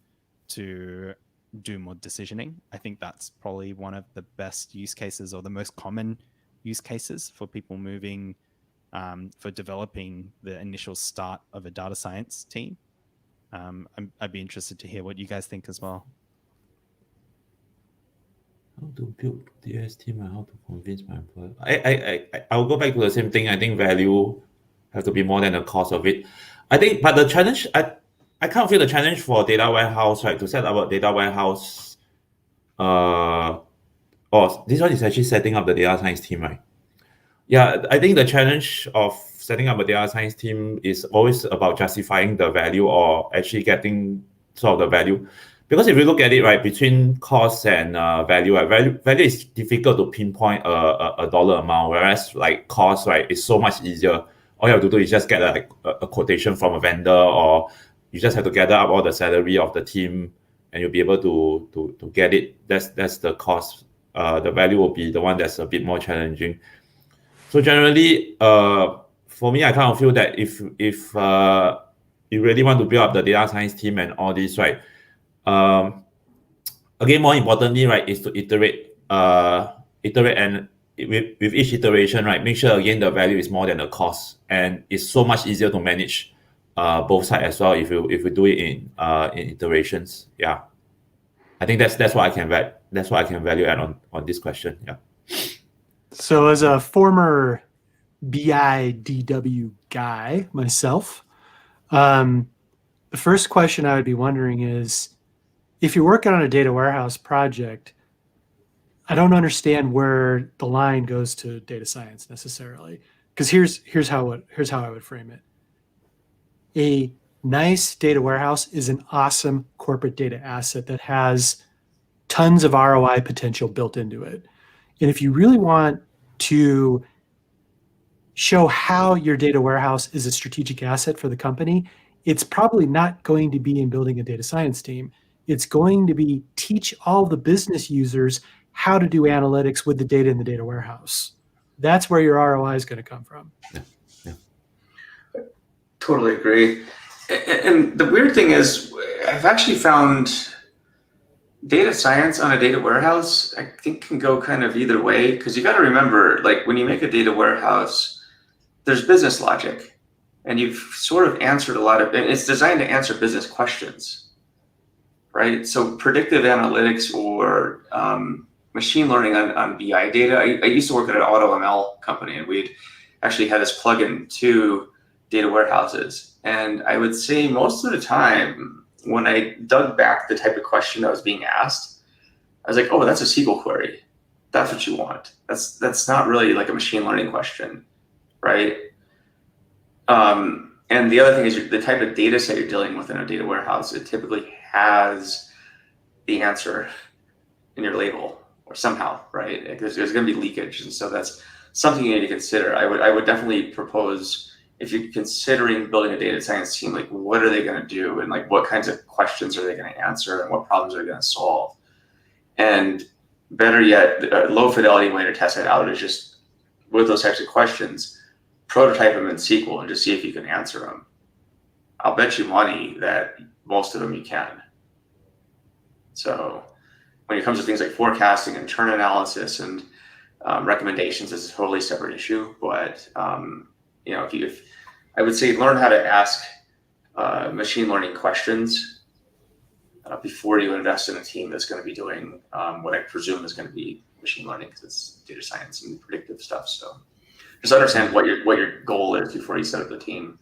to do more decisioning. I think that's probably one of the best use cases, or the most common use cases for people moving, for developing the initial start of a data science team. I'd be interested to hear what you guys think as well. How to build DS team and how to convince my employer. I'll go back to the same thing. I think value has to be more than the cost of it. I think, but the challenge, I can't feel the challenge for data warehouse, right? To set up a data warehouse, this one is actually setting up the data science team, right? Yeah, I think the challenge of setting up a data science team is always about justifying the value, or actually getting sort of the value. Because if you look at it, right, between cost and value, right, value is difficult to pinpoint a dollar amount, whereas like cost, right, is so much easier. All you have to do is just get a quotation from a vendor, or you just have to gather up all the salary of the team, and you'll be able to get it. That's the cost. The value will be the one that's a bit more challenging. So generally, for me, I kind of feel that if you really want to build up the data science team and all this, right, again, more importantly, right, is to iterate and with each iteration, right, make sure again the value is more than the cost, and it's so much easier to manage both sides as well if you do it in iterations. Yeah, I think that's what I can value add on this question. Yeah. So as a former BIDW guy myself, the first question I would be wondering is, if you're working on a data warehouse project, I don't understand where the line goes to data science necessarily. Because here's how I would frame it. A nice data warehouse is an awesome corporate data asset that has tons of ROI potential built into it. And if you really want to show how your data warehouse is a strategic asset for the company, it's probably not going to be in building a data science team. It's going to be teach all the business users how to do analytics with the data in the data warehouse. That's where your ROI is going to come from. Yeah. Totally agree. And the weird thing is, I've actually found data science on a data warehouse, I think, can go kind of either way, because you got to remember, like when you make a data warehouse, there's business logic, and you've sort of answered a lot of, and it's designed to answer business questions, right? So predictive analytics or machine learning on BI data. I used to work at an AutoML company, and we'd actually had this plugin to data warehouses. And I would say most of the time, when I dug back the type of question that was being asked, I was like, oh, that's a SQL query. That's what you want. That's not really like a machine learning question, right? And the other thing is the type of data set you're dealing with in a data warehouse, it typically has the answer in your label or somehow, right? There's going to be leakage, and so that's something you need to consider. I would definitely propose, if you're considering building a data science team, like what are they going to do, and like what kinds of questions are they going to answer, and what problems are they going to solve? And better yet, a low fidelity way to test it out is just with those types of questions, prototype them in SQL and just see if you can answer them. I'll bet you money that most of them you can. So when it comes to things like forecasting and churn analysis and recommendations, is a totally separate issue. But if I would say learn how to ask machine learning questions before you invest in a team that's going to be doing what I presume is going to be machine learning, because it's data science and predictive stuff. So just understand what your goal is before you set up the team.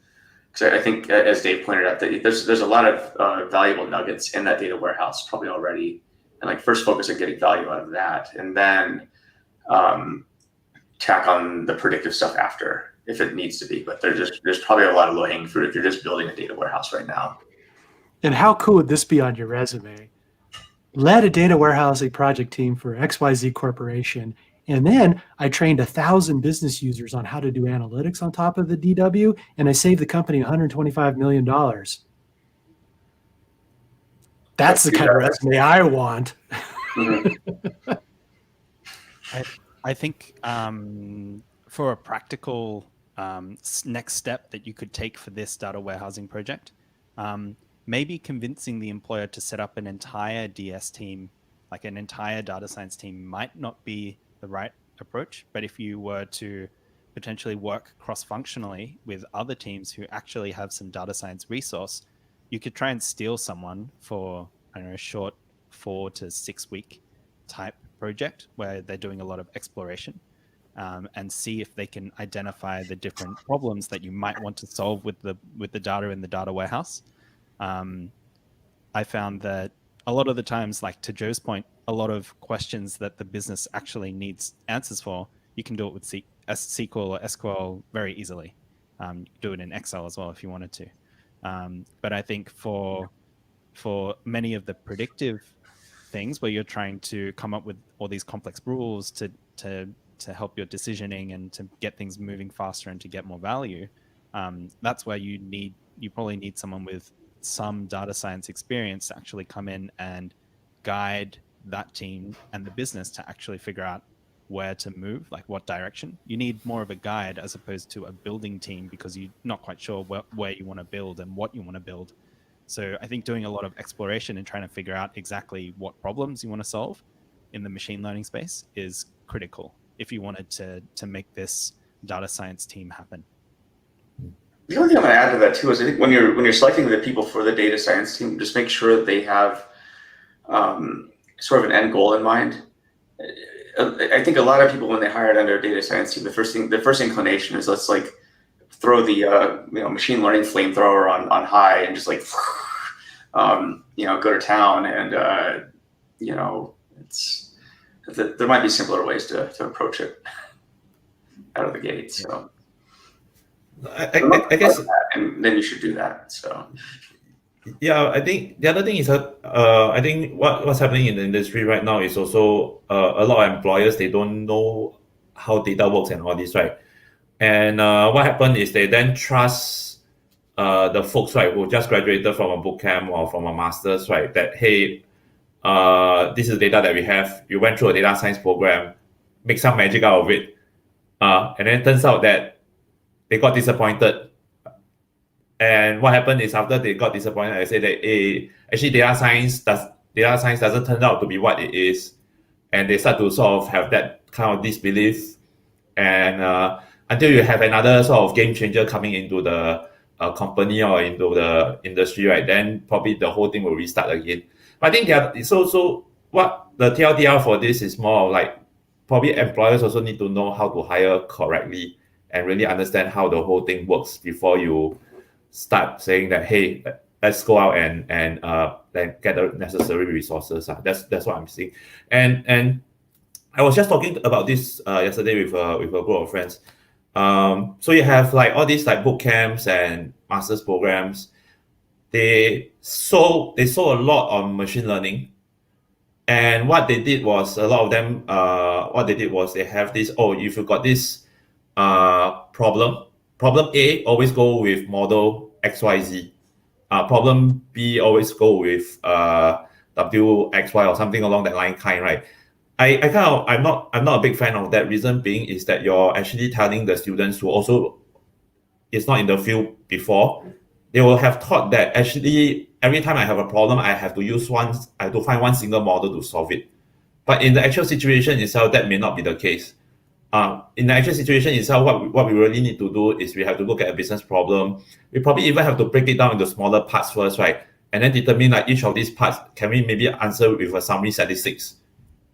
Because I think, as Dave pointed out, that there's a lot of valuable nuggets in that data warehouse probably already, and like first focus on getting value out of that, and then tack on the predictive stuff after if it needs to be. But there's probably a lot of low hanging fruit if you're just building a data warehouse right now. And how cool would this be on your resume? Led a data warehousing project team for XYZ Corporation. And then I trained 1,000 business users on how to do analytics on top of the DW, and I saved the company $125 million. That's the kind of resume I want. Mm-hmm. I think for a practical next step that you could take for this data warehousing project, maybe convincing the employer to set up an entire DS team, like an entire data science team, might not be the right approach. But if you were to potentially work cross-functionally with other teams who actually have some data science resource, you could try and steal someone for, I don't know, a short 4 to 6 week type project where they're doing a lot of exploration, and see if they can identify the different problems that you might want to solve with the data in the data warehouse. I found that a lot of the times, like to Joe's point, a lot of questions that the business actually needs answers for, you can do it with SQL or SQL very easily. You can do it in Excel as well if you wanted to. But I think for many of the predictive things where you're trying to come up with all these complex rules to help your decisioning and to get things moving faster and to get more value, that's where you probably need someone with some data science experience to actually come in and guide that team and the business to actually figure out where to move, like what direction. You need more of a guide as opposed to a building team, because you're not quite sure where you want to build and what you want to build. So I think doing a lot of exploration and trying to figure out exactly what problems you want to solve in the machine learning space is critical if you wanted to make this data science team happen. The only thing I'm going to add to that too is I think when you're selecting the people for the data science team, just make sure that they have sort of an end goal in mind. I think a lot of people, when they hire under a data science team, the first inclination is let's like throw the machine learning flamethrower on high and just like go to town, and there might be simpler ways to approach it out of the gate. So. I guess, and then you should do that. So yeah, I think the other thing is that I think what's happening in the industry right now is also a lot of employers, they don't know how data works and all this, right? And what happened is they then trust the folks, right, who just graduated from a bootcamp or from a master's, right, that hey, this is data that we have. You went through a data science program, make some magic out of it, and then it turns out that they got disappointed. And what happened is after they got disappointed, I said that actually data science doesn't turn out to be what it is. And they start to sort of have that kind of disbelief. And until you have another sort of game changer coming into the company or into the industry, right, then probably the whole thing will restart again. But I think it's also what the TLDR for this is more of like probably employers also need to know how to hire correctly and really understand how the whole thing works before you start saying that, hey, let's go out and then get the necessary resources. That's what I'm seeing. And I was just talking about this yesterday with a group of friends. So you have like all these like boot camps and master's programs. They saw a lot on machine learning, and what they did was a lot of them. What they did was they have this. Oh, if you got this problem A, always go with model XYZ. Problem B, always go with WXY or something along that line kind, right? I'm not a big fan of that. Reason being is that you're actually telling the students who also is not in the field before, they will have thought that actually every time I have a problem, I have to find one single model to solve it. But in the actual situation itself, that may not be the case. In the actual situation itself, what we really need to do is we have to look at a business problem. We probably even have to break it down into smaller parts first, right? And then determine like each of these parts, can we maybe answer with a summary statistics?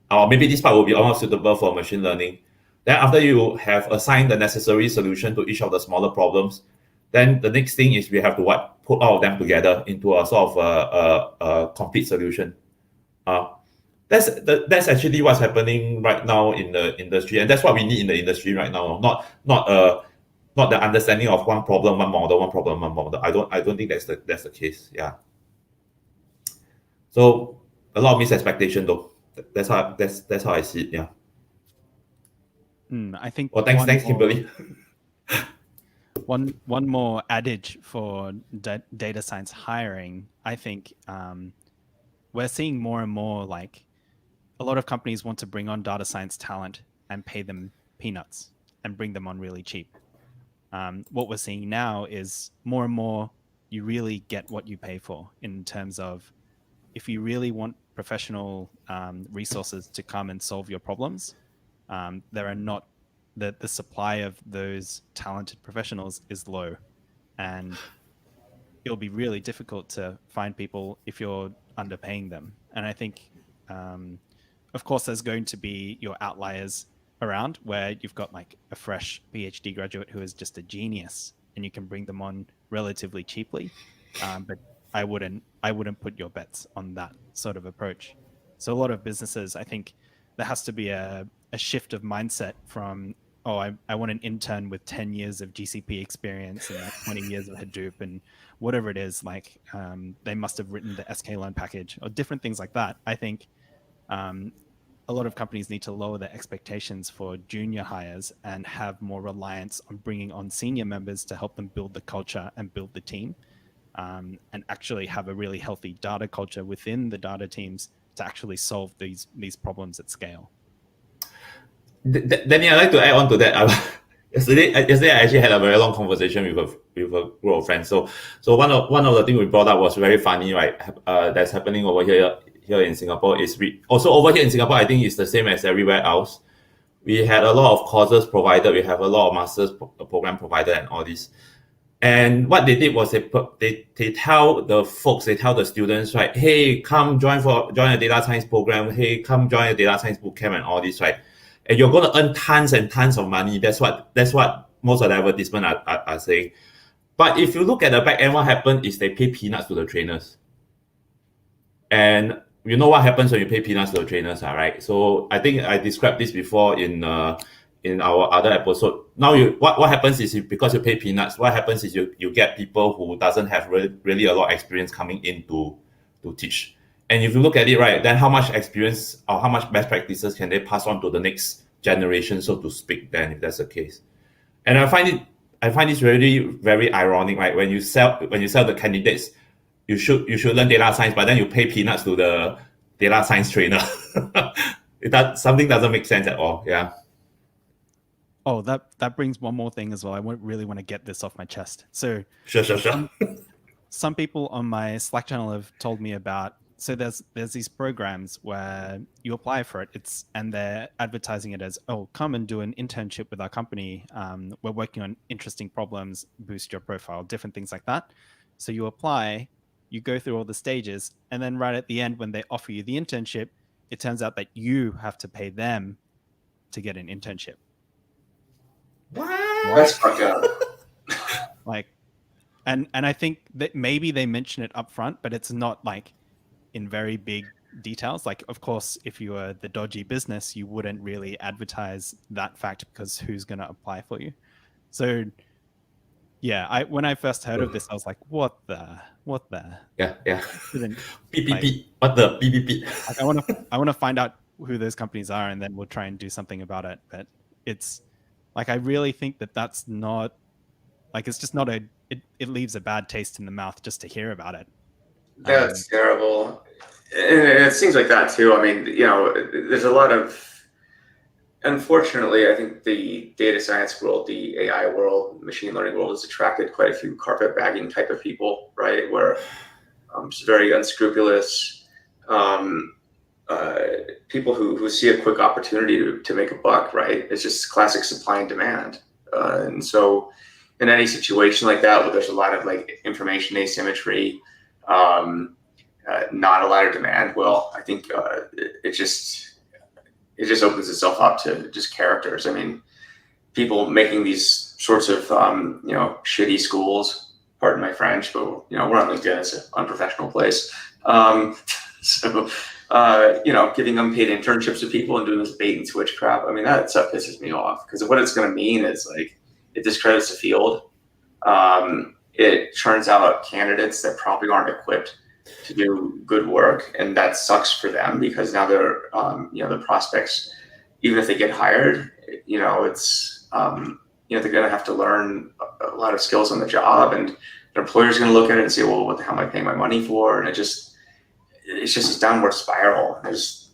Or maybe this part will be almost suitable for machine learning. Then after you have assigned the necessary solution to each of the smaller problems, then the next thing is we have to put all of them together into a sort of a complete solution. That's actually what's happening right now in the industry, and that's what we need in the industry right now. Not the understanding of one problem, one model, one problem, one model. I don't think that's the case. Yeah. So a lot of misexpectation though. That's how I see it. Yeah. I think. Well, thanks, Kimberly. One more adage for data science hiring. I think we're seeing more and more like a lot of companies want to bring on data science talent and pay them peanuts and bring them on really cheap. What we're seeing now is more and more you really get what you pay for in terms of if you really want professional resources to come and solve your problems, there are not the supply of those talented professionals is low, and it'll be really difficult to find people if you're underpaying them. And I think, of course, there's going to be your outliers around where you've got like a fresh PhD graduate who is just a genius and you can bring them on relatively cheaply. But I wouldn't put your bets on that sort of approach. So a lot of businesses, I think there has to be a shift of mindset from, oh, I want an intern with 10 years of GCP experience and like 20 years of Hadoop and whatever it is, like they must have written the sklearn package or different things like that. I think a lot of companies need to lower their expectations for junior hires and have more reliance on bringing on senior members to help them build the culture and build the team, and actually have a really healthy data culture within the data teams to actually solve these problems at scale. Danny, I'd like to add on to that. Yesterday, I actually had a very long conversation with a group of friends. So one of the things we brought up was very funny, right? That's happening over here in Singapore is also over here in Singapore. I think it's the same as everywhere else. We had a lot of courses provided. We have a lot of master's program provided and all this. And what they did was they tell the students, right? Hey, come join a data science program. Hey, come join a data science bootcamp and all this, right? And you're going to earn tons and tons of money. That's what most of the advertisement are saying. But if you look at the back end, what happened is they pay peanuts to the trainers. And you know what happens when you pay peanuts to the trainers, right? So I think I described this before in our other episode. Now what happens is because you pay peanuts, what happens is you get people who doesn't have really a lot of experience coming in to teach. And if you look at it, right, then how much experience or how much best practices can they pass on to the next generation, so to speak, then if that's the case. And I find this really very ironic, right? When you sell the candidates, you should learn data science, but then you pay peanuts to the data science trainer. Something doesn't make sense at all. Yeah. Oh, that brings one more thing as well. I really want to get this off my chest. So Sure. Some people on my Slack channel have told me about. So there's these programs where you apply for it. And they're advertising it as, oh, come and do an internship with our company. We're working on interesting problems, boost your profile, different things like that. So you apply, you go through all the stages, and then right at the end, when they offer you the internship, it turns out that you have to pay them to get an internship. That's fucked up. Like, and I think that maybe they mention it up front, but it's not like in very big details. Like, of course, if you were the dodgy business, you wouldn't really advertise that fact because who's going to apply for you? So yeah, when I first heard of this, I was like, what the? Yeah. Shouldn't- Beep, like- beep. What the beep, beep, beep. Like, I want to find out who those companies are, and then we'll try and do something about it. But it's like, I really think that that's not like, it's just not it leaves a bad taste in the mouth just to hear about it. That's terrible. And it seems like that too. I mean, there's a lot of, unfortunately, I think the data science world, the AI world, machine learning world has attracted quite a few carpetbagging type of people, right? Where just very unscrupulous people who see a quick opportunity to make a buck, right? It's just classic supply and demand. And so in any situation like that, where there's a lot of like information asymmetry, not a lot of demand, well, I think it just opens itself up to just characters. I mean, people making these sorts of shitty schools, pardon my French, but we're on LinkedIn, it's an unprofessional place. So giving unpaid internships to people and doing this bait and switch crap, I mean, that stuff pisses me off, because what it's going to mean is like it discredits the field. It churns out candidates that probably aren't equipped to do good work, and that sucks for them, because now they're the prospects, even if they get hired, it's they're going to have to learn a lot of skills on the job, and their employer's going to look at it and say, well, what the hell am I paying my money for? And it's just a downward spiral. This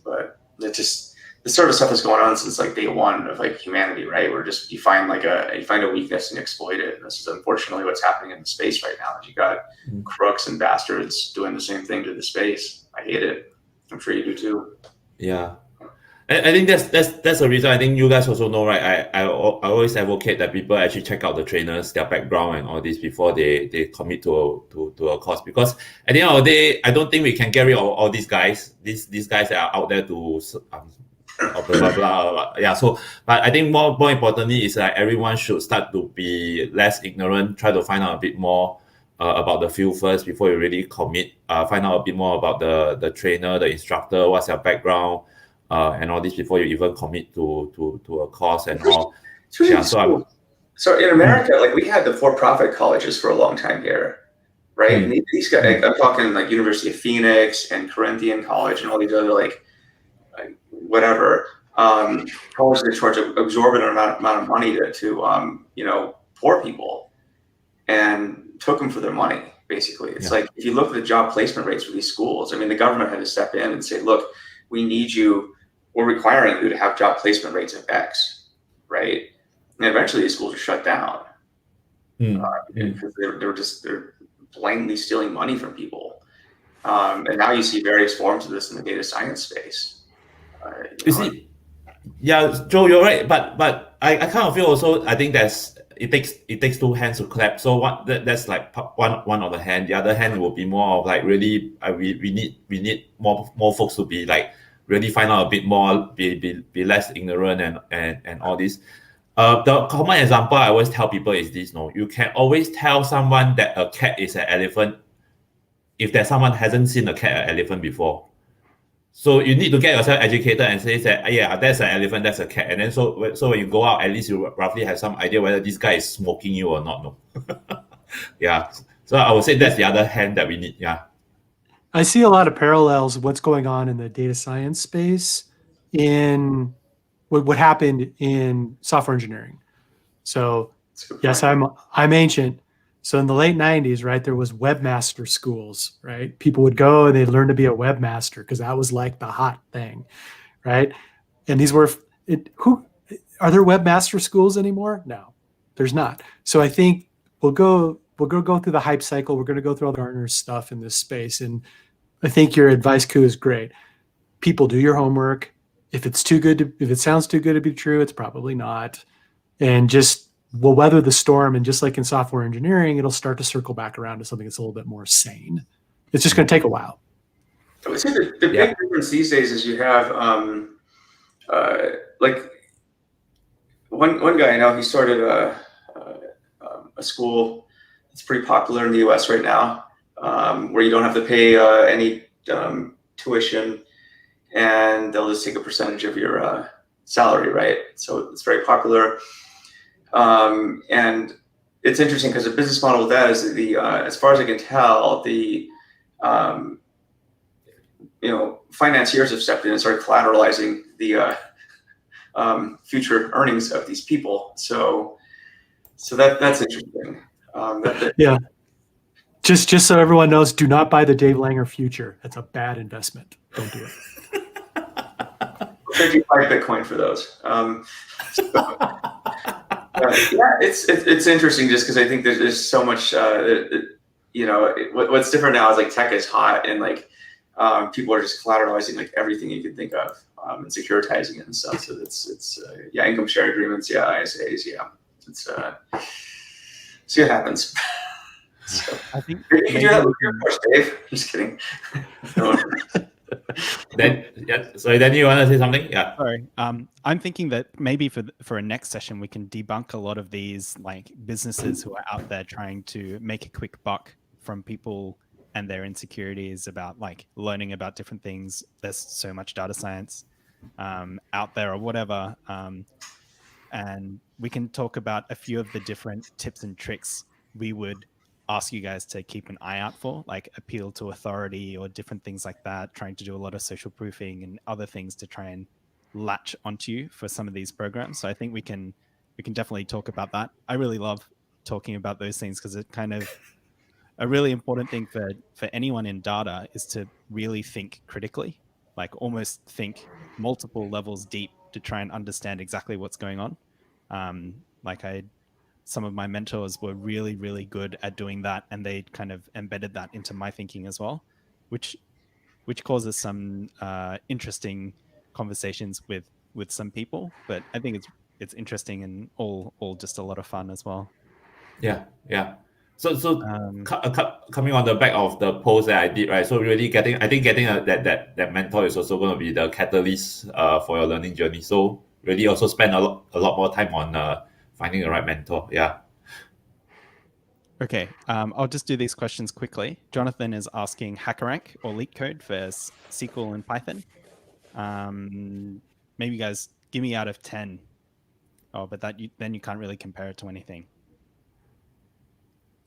sort of stuff is going on since like day one of like humanity, right? Where just you find a weakness and exploit it. And this is unfortunately what's happening in the space right now. You got crooks and bastards doing the same thing to the space. I hate it. I'm sure you do too. Yeah, I think that's the reason. I think you guys also know, right? I always advocate that people actually check out the trainers, their background, and all this before they commit to a course, because at the end of the day, I don't think we can get rid of all these guys. These guys that are out there to blah, blah, blah. Yeah. So, but I think more importantly is that everyone should start to be less ignorant. Try to find out a bit more about the field first before you really commit. Find out a bit more about the trainer, the instructor, what's their background, and all this before you even commit to a course and all. Yeah. So in America, like we had the for-profit colleges for a long time here, right? And these guys, I'm talking like University of Phoenix and Corinthian College and all these other whatever colleges that charge an exorbitant amount of money to poor people, and took them for their money. Basically, it's like if you look at the job placement rates for these schools, I mean, the government had to step in and say, look, we need you. We're requiring you to have job placement rates of X, right? And eventually, these schools are shut down because they're blindly stealing money from people. And now you see various forms of this in the data science space. You see, yeah, Joe, you're right, but I kind of feel also, I think it takes two hands to clap. So that's like one of the hand. The other hand will be more of like really we need more folks to be like really find out a bit more, be less ignorant and all this. The common example I always tell people is this: you can always tell someone that a cat is an elephant if that someone hasn't seen a cat or elephant before. So you need to get yourself educated and say that, yeah, that's an elephant, that's a cat. And then so when you go out, at least you roughly have some idea whether this guy is smoking you or not. No. Yeah. So I would say that's the other hand that we need. Yeah. I see a lot of parallels of what's going on in the data science space in what happened in software engineering. So yes, I'm ancient. So in the late 90s, right, there was webmaster schools, right? People would go and they'd learn to be a webmaster because that was like the hot thing, right? And these were, are there webmaster schools anymore? No, there's not. So I think we'll go through the hype cycle. We're going to go through all the Gartner stuff in this space. And I think your advice, Koo, is great. People, do your homework. If it sounds too good to be true, it's probably not. And just, we'll weather the storm, and just like in software engineering, it'll start to circle back around to something that's a little bit more sane. It's just going to take a while. I would say the big difference these days is you have like one guy I know, he started a school that's pretty popular in the U.S. right now, where you don't have to pay any tuition, and they'll just take a percentage of your salary, right? So it's very popular, and it's interesting because the business model with that is as far as I can tell, the financiers have stepped in and started collateralizing the future earnings of these people. So that's interesting. Yeah. Just so everyone knows, do not buy the Dave Langer future. That's a bad investment. Don't do it. I'll trade you 5 Bitcoin for those. Yeah, it's interesting just because I think there's so much. What's different now is like tech is hot, and like people are just collateralizing like everything you can think of, and securitizing it and stuff. So it's income share agreements, ISAs, it's see what happens. So, I think you can do that with your course, Dave. Just kidding. Sorry, then you want to say something? Yeah. Sorry. I'm thinking that maybe for a next session we can debunk a lot of these like businesses who are out there trying to make a quick buck from people and their insecurities about like learning about different things. There's so much data science out there or whatever, and we can talk about a few of the different tips and tricks we would ask you guys to keep an eye out for, like appeal to authority or different things like that, trying to do a lot of social proofing and other things to try and latch onto you for some of these programs. So I think we can definitely talk about that. I really love talking about those things because it's kind of a really important thing for anyone in data is to really think critically, like almost think multiple levels deep to try and understand exactly what's going on. Some of my mentors were really, really good at doing that, and they kind of embedded that into my thinking as well, which causes some interesting conversations with some people. But I think it's interesting and all just a lot of fun as well. Yeah. So coming on the back of the post that I did, right? So really getting that mentor is also going to be the catalyst for your learning journey. So really also spend a lot more time on finding the right mentor. Yeah. Okay, I'll just do these questions quickly. Jonathan is asking HackerRank or LeetCode for SQL and Python. Maybe you guys give me out of 10. Oh, but then you can't really compare it to anything.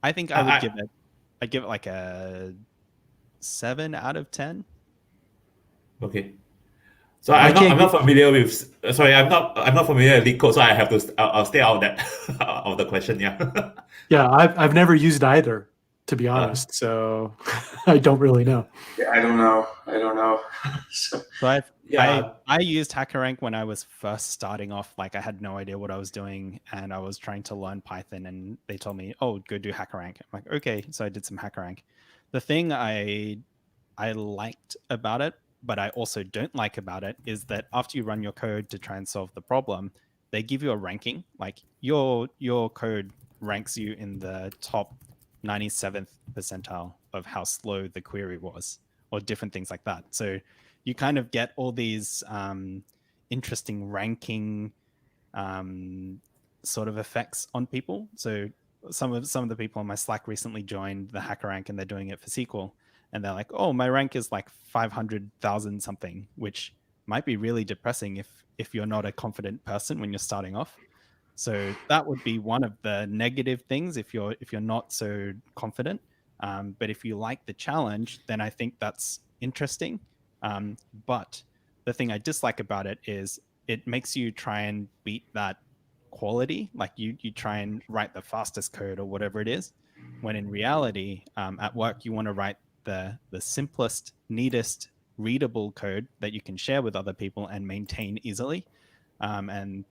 I think I would give it like a 7 out of 10. Okay. So I'm not familiar with. Sorry, I'm not familiar with LeetCode, so I have to. I'll stay out of that of the question. Yeah. Yeah, I've never used either, to be honest. So I don't really know. Yeah, I don't know. So I used HackerRank when I was first starting off. Like I had no idea what I was doing, and I was trying to learn Python, and they told me, "Oh, go do HackerRank." I'm like, okay, so I did some HackerRank. The thing I liked about it, but I also don't like about it, is that after you run your code to try and solve the problem, they give you a ranking. Like your code ranks you in the top 97th percentile of how slow the query was, or different things like that. So you kind of get all these interesting ranking sort of effects on people. So some of the people on my Slack recently joined the HackerRank, and they're doing it for SQL. And they're like, oh, my rank is like 500,000 something, which might be really depressing if you're not a confident person when you're starting off. So that would be one of the negative things if you're not so confident. But if you like the challenge, then I think that's interesting. But the thing I dislike about it is it makes you try and beat that quality. Like you try and write the fastest code or whatever it is, when in reality, at work, you want to write the simplest, neatest, readable code that you can share with other people and maintain easily. And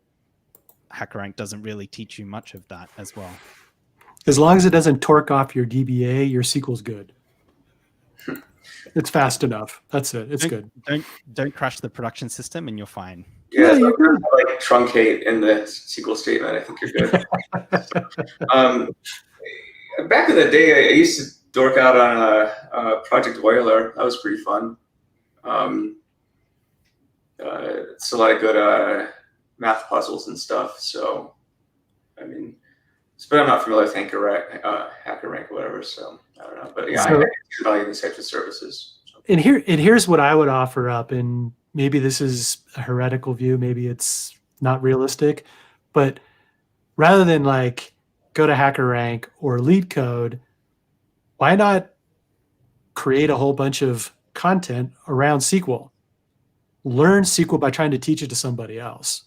HackerRank doesn't really teach you much of that as well. As long as it doesn't torque off your DBA, your SQL's good. It's fast enough. That's it. It's good. Don't crash the production system, and you're fine. Yeah, so you're good. Like truncate in the SQL statement. I think you're good. Back in the day, I used to dork out on a Project Euler. That was pretty fun. It's a lot of good math puzzles and stuff. So, I mean, but I'm not familiar with HackerRank or whatever. So I don't know. But yeah, I see the value of these types of services. So. And here's what I would offer up, and maybe this is a heretical view, maybe it's not realistic, but rather than like go to HackerRank or LeetCode, why not create a whole bunch of content around SQL? Learn SQL by trying to teach it to somebody else.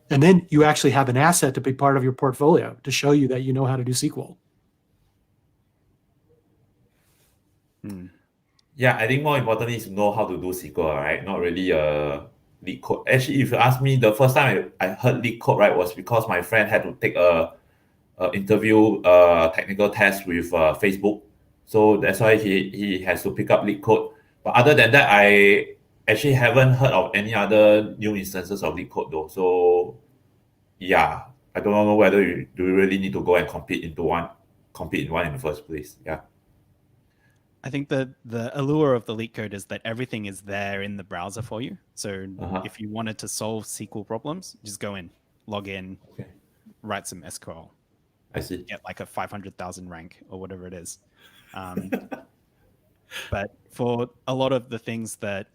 And then you actually have an asset to be part of your portfolio to show you that you know how to do SQL. Yeah, I think more importantly is to know how to do SQL, right? Not really leak code. Actually, if you ask me, the first time I heard leak code, right, was because my friend had to take a interview technical test with Facebook. So that's why he has to pick up leak code. But other than that, I actually haven't heard of any other new instances of leak code though. So yeah, I don't know whether you really need to go and compete in one in the first place. Yeah. I think the allure of the leak code is that everything is there in the browser for you. So if you wanted to solve SQL problems, just go in, log in, write some SQL. I see. Get like a 500,000 rank or whatever it is. But for a lot of the things that,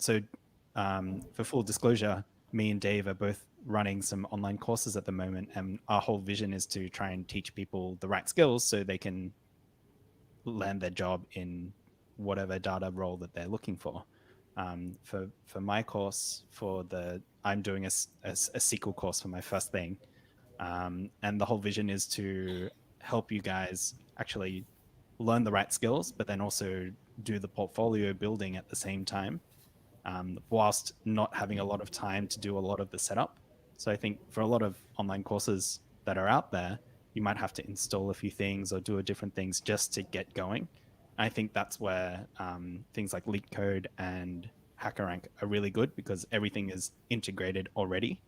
for full disclosure, me and Dave are both running some online courses at the moment, and our whole vision is to try and teach people the right skills so they can land their job in whatever data role that they're looking for. For my course, I'm doing a SQL course for my first thing, and the whole vision is to help you guys actually learn the right skills, but then also do the portfolio building at the same time, whilst not having a lot of time to do a lot of the setup. So I think for a lot of online courses that are out there, you might have to install a few things or do different things just to get going. I think that's where things like LeetCode and HackerRank are really good because everything is integrated already.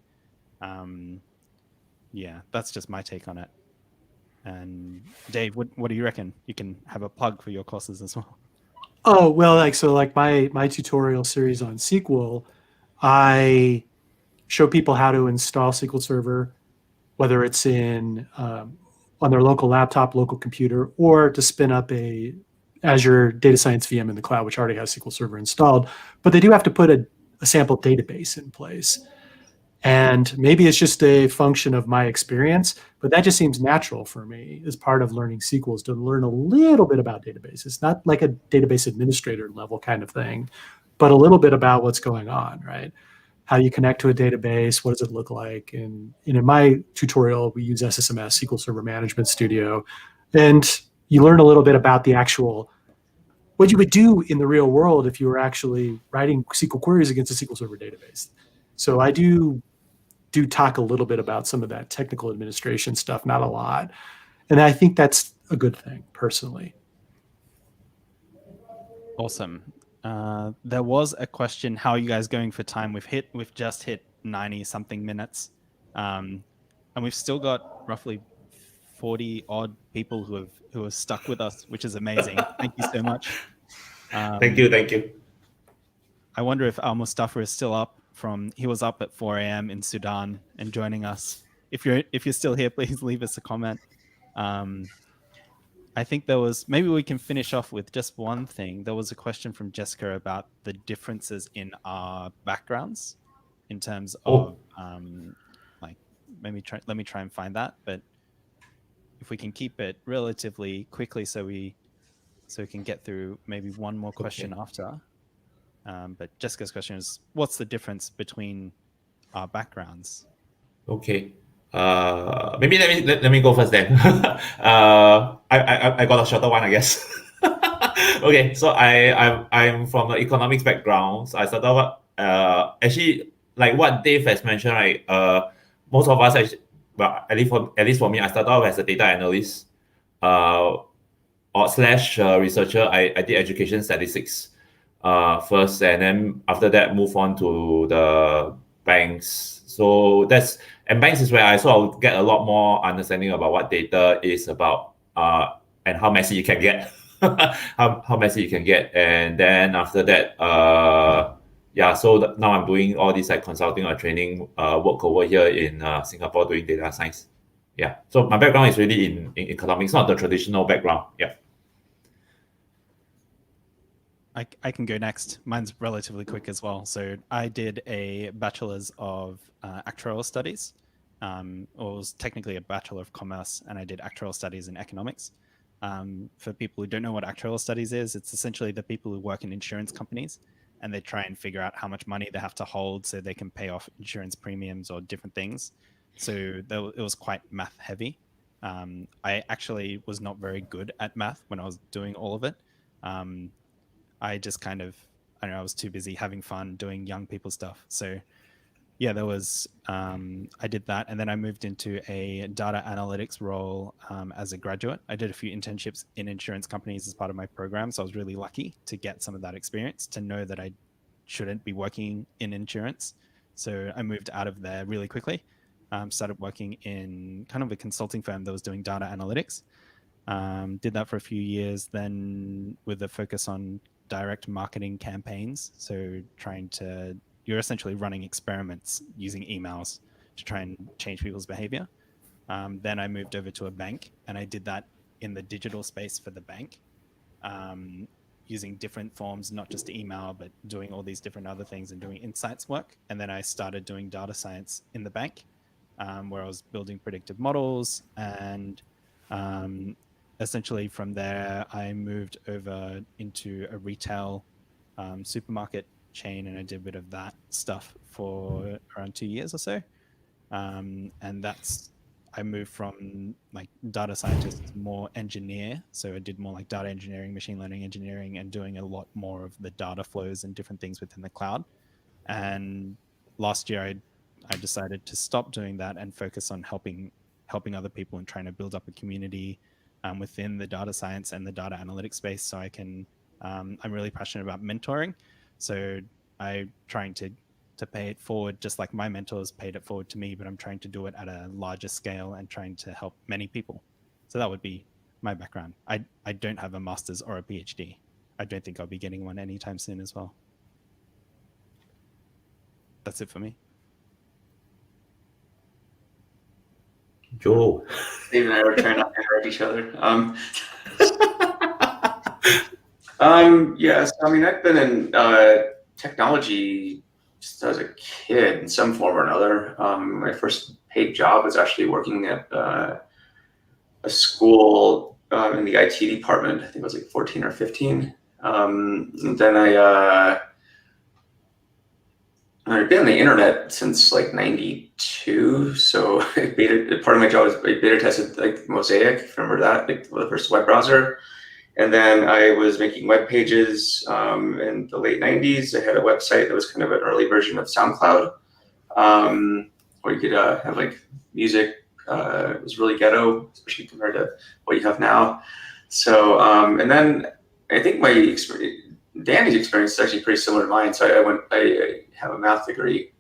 Yeah, that's just my take on it. And Dave, what do you reckon? You can have a plug for your courses as well. Oh, well, like my tutorial series on SQL, I show people how to install SQL Server, whether it's in on their local laptop, local computer, or to spin up a Azure Data Science VM in the cloud, which already has SQL Server installed. But they do have to put a sample database in place. And maybe it's just a function of my experience, but that just seems natural for me as part of learning SQL is to learn a little bit about databases, not like a database administrator level kind of thing, but a little bit about what's going on, right? How you connect to a database, what does it look like? And in my tutorial, we use SSMS, SQL Server Management Studio, and you learn a little bit about the actual, what you would do in the real world if you were actually writing SQL queries against a SQL Server database. So I do talk a little bit about some of that technical administration stuff, not a lot. And I think that's a good thing, personally. Awesome. There was a question, how are you guys going for time? We've just hit 90 something minutes. And we've still got roughly 40 odd people who have stuck with us, which is amazing. Thank you so much. Thank you. I wonder if Al Mustafa is still up he was up at 4 a.m. in Sudan and joining us. If you're still here, please leave us a comment. I think maybe we can finish off with just one thing. There was a question from Jessica about the differences in our backgrounds in terms of like, let me try and find that. But if we can keep it relatively quickly so we can get through maybe one more question after. But Jessica's question is, what's the difference between our backgrounds? Okay. Maybe let me go first then. I got a shorter one, I guess. Okay, so I'm from the economics background. So I started out actually like what Dave has mentioned, right? Most of us actually, well, at least for me, I started out as a data analyst, or slash researcher. I did education statistics first, and then after that move on to the banks. So banks is where I sort of get a lot more understanding about what data is about, and how messy you can get. how messy it can get. And then after that, so now I'm doing all this like consulting or training work over here in Singapore doing data science. Yeah. So my background is really in economics, not the traditional background. Yeah. I can go next. Mine's relatively quick as well. So I did a bachelor's of actuarial studies, or it was technically a bachelor of commerce, and I did actuarial studies in economics. For people who don't know what actuarial studies is, it's essentially the people who work in insurance companies, and they try and figure out how much money they have to hold so they can pay off insurance premiums or different things. So it was quite math heavy. I actually was not very good at math when I was doing all of it. I just kind of, I don't know, I was too busy having fun doing young people stuff. So yeah, there was, I did that. And then I moved into a data analytics role as a graduate. I did a few internships in insurance companies as part of my program. So I was really lucky to get some of that experience, to know that I shouldn't be working in insurance. So I moved out of there really quickly, started working in kind of a consulting firm that was doing data analytics. Did that for a few years, then with a focus on direct marketing campaigns. So you're essentially running experiments using emails to try and change people's behavior. Then I moved over to a bank, and I did that in the digital space for the bank, using different forms, not just email, but doing all these different other things and doing insights work. And then I started doing data science in the bank, where I was building predictive models. And essentially from there, I moved over into a retail supermarket chain, and I did a bit of that stuff for around 2 years or so. And I moved from like data scientist to more engineer. So I did more like data engineering, machine learning engineering, and doing a lot more of the data flows and different things within the cloud. And last year, I decided to stop doing that and focus on helping other people and trying to build up a community within the data science and the data analytics space. So I'm really passionate about mentoring. So I'm trying to pay it forward, just like my mentors paid it forward to me, but I'm trying to do it at a larger scale and trying to help many people. So that would be my background. I don't have a master's or a PhD. I don't think I'll be getting one anytime soon as well. That's it for me. Joe. Dave and I were trying not to interrupt each other. Yes, I mean, I've been in technology just as a kid in some form or another. My first paid job was actually working at a school in the IT department. I think it was like 14 or 15. And then I've been on the internet since like 92. So part of my job was I beta tested like Mosaic. Remember that? Like the first web browser. And then I was making web pages in the late 90s. I had a website that was kind of an early version of SoundCloud, where you could have like music. It was really ghetto, especially compared to what you have now. So, and then I think Danny's experience is actually pretty similar to mine. So I have a math degree,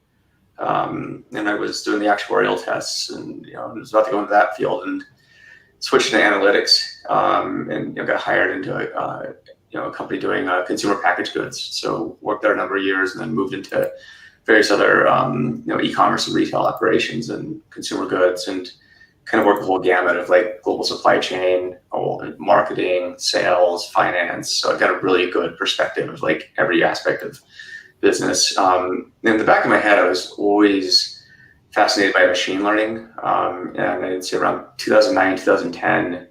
and I was doing the actuarial tests, and I was about to go into that field and switched to analytics, and got hired into a company doing consumer packaged goods. So worked there a number of years, and then moved into various other e-commerce and retail operations and consumer goods, and kind of worked the whole gamut of like global supply chain, marketing, sales, finance. So I've got a really good perspective of like every aspect of business. In the back of my head, I was always fascinated by machine learning, and I'd say around 2009, 2010,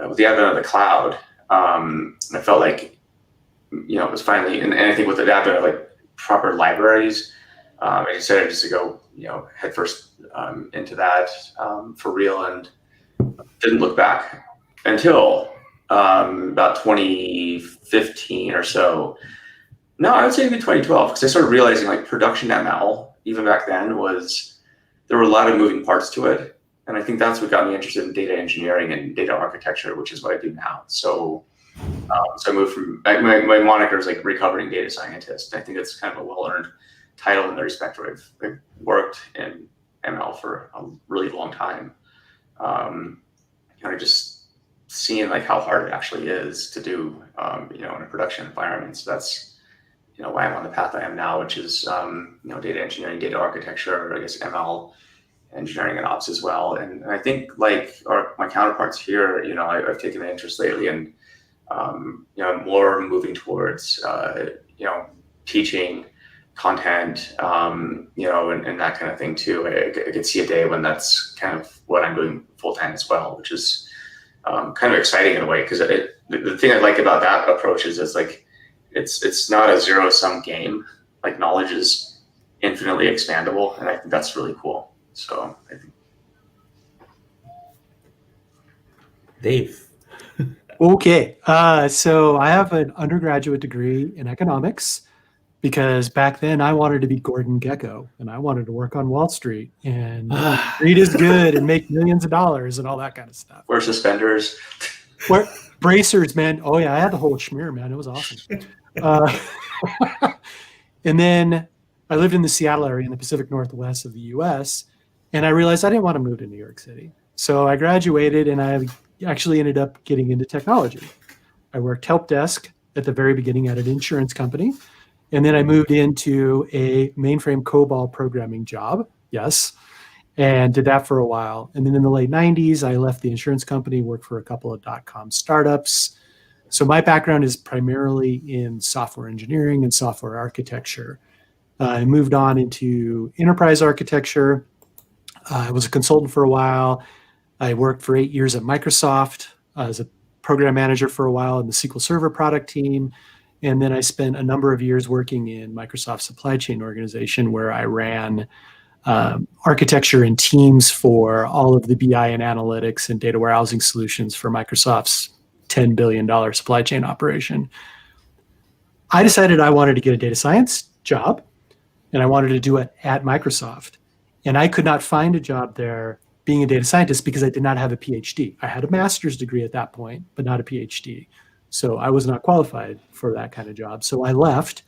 with the advent of the cloud, I felt like it was finally, and I think with the advent of like proper libraries, I decided just to go headfirst into that for real, and didn't look back until about 2015 or so. No, I would say maybe 2012, because I started realizing like production ML, even back then, there were a lot of moving parts to it. And I think that's what got me interested in data engineering and data architecture, which is what I do now. So I moved from, my moniker is like recovering data scientist. I think it's kind of a well-earned title in the respect where I've worked in ML for a really long time. I just seeing like how hard it actually is to do, in a production environment. So that's, why I'm on the path I am now, which is, data engineering, data architecture, I guess ML engineering and ops as well. And I think like my counterparts here, I've taken an interest lately in, I'm more moving towards, teaching content, and that kind of thing too. I could see a day when that's kind of what I'm doing full time as well, which is kind of exciting in a way, because the thing I like about that approach is it's not a zero-sum game. Like knowledge is infinitely expandable, and I think that's really cool. So I think Dave. Okay. So I have an undergraduate degree in economics because back then I wanted to be Gordon Gekko and I wanted to work on Wall Street and read is good and make millions of dollars and all that kind of stuff. wear suspenders. Bracers, man. Oh yeah, I had the whole schmear, man. It was awesome. And then I lived in the Seattle area in the Pacific Northwest of the US, and I realized I didn't want to move to New York City. So I graduated and I actually ended up getting into technology. I worked help desk at the very beginning at an insurance company. And then I moved into a mainframe COBOL programming job. Yes. And did that for a while. And then in the late 90s, I left the insurance company, worked for a couple of .com startups. So my background is primarily in software engineering and software architecture. I moved on into enterprise architecture. I was a consultant for a while. I worked for 8 years at Microsoft as a program manager for a while in the SQL Server product team. And then I spent a number of years working in Microsoft supply chain organization where I ran architecture and teams for all of the BI and analytics and data warehousing solutions for Microsoft's $10 billion supply chain operation. I decided I wanted to get a data science job, and I wanted to do it at Microsoft. And I could not find a job there being a data scientist because I did not have a PhD. I had a master's degree at that point, but not a PhD. So I was not qualified for that kind of job. So I left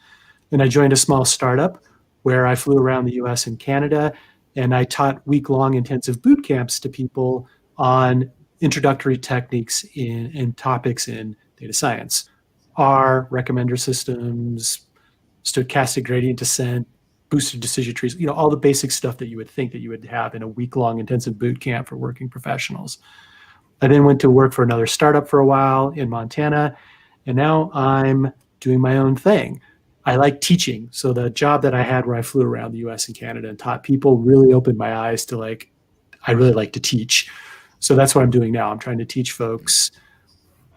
and I joined a small startup where I flew around the US and Canada, and I taught week-long intensive boot camps to people on introductory techniques and topics in data science. R, recommender systems, stochastic gradient descent, boosted decision trees, all the basic stuff that you would think that you would have in a week-long intensive boot camp for working professionals. I then went to work for another startup for a while in Montana, and now I'm doing my own thing. I like teaching. So the job that I had where I flew around the US and Canada and taught people really opened my eyes to I really like to teach. So that's what I'm doing now. I'm trying to teach folks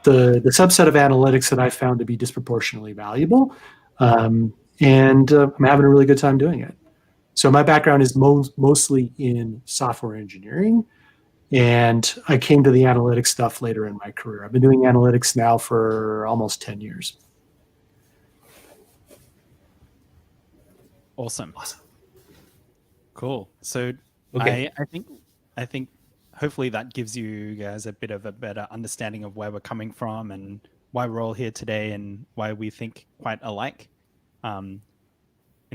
the subset of analytics that I found to be disproportionately valuable. And I'm having a really good time doing it. So my background is mostly in software engineering, and I came to the analytics stuff later in my career. I've been doing analytics now for almost 10 years. Awesome. Cool. So Okay. I think hopefully that gives you guys a bit of a better understanding of where we're coming from and why we're all here today and why we think quite alike in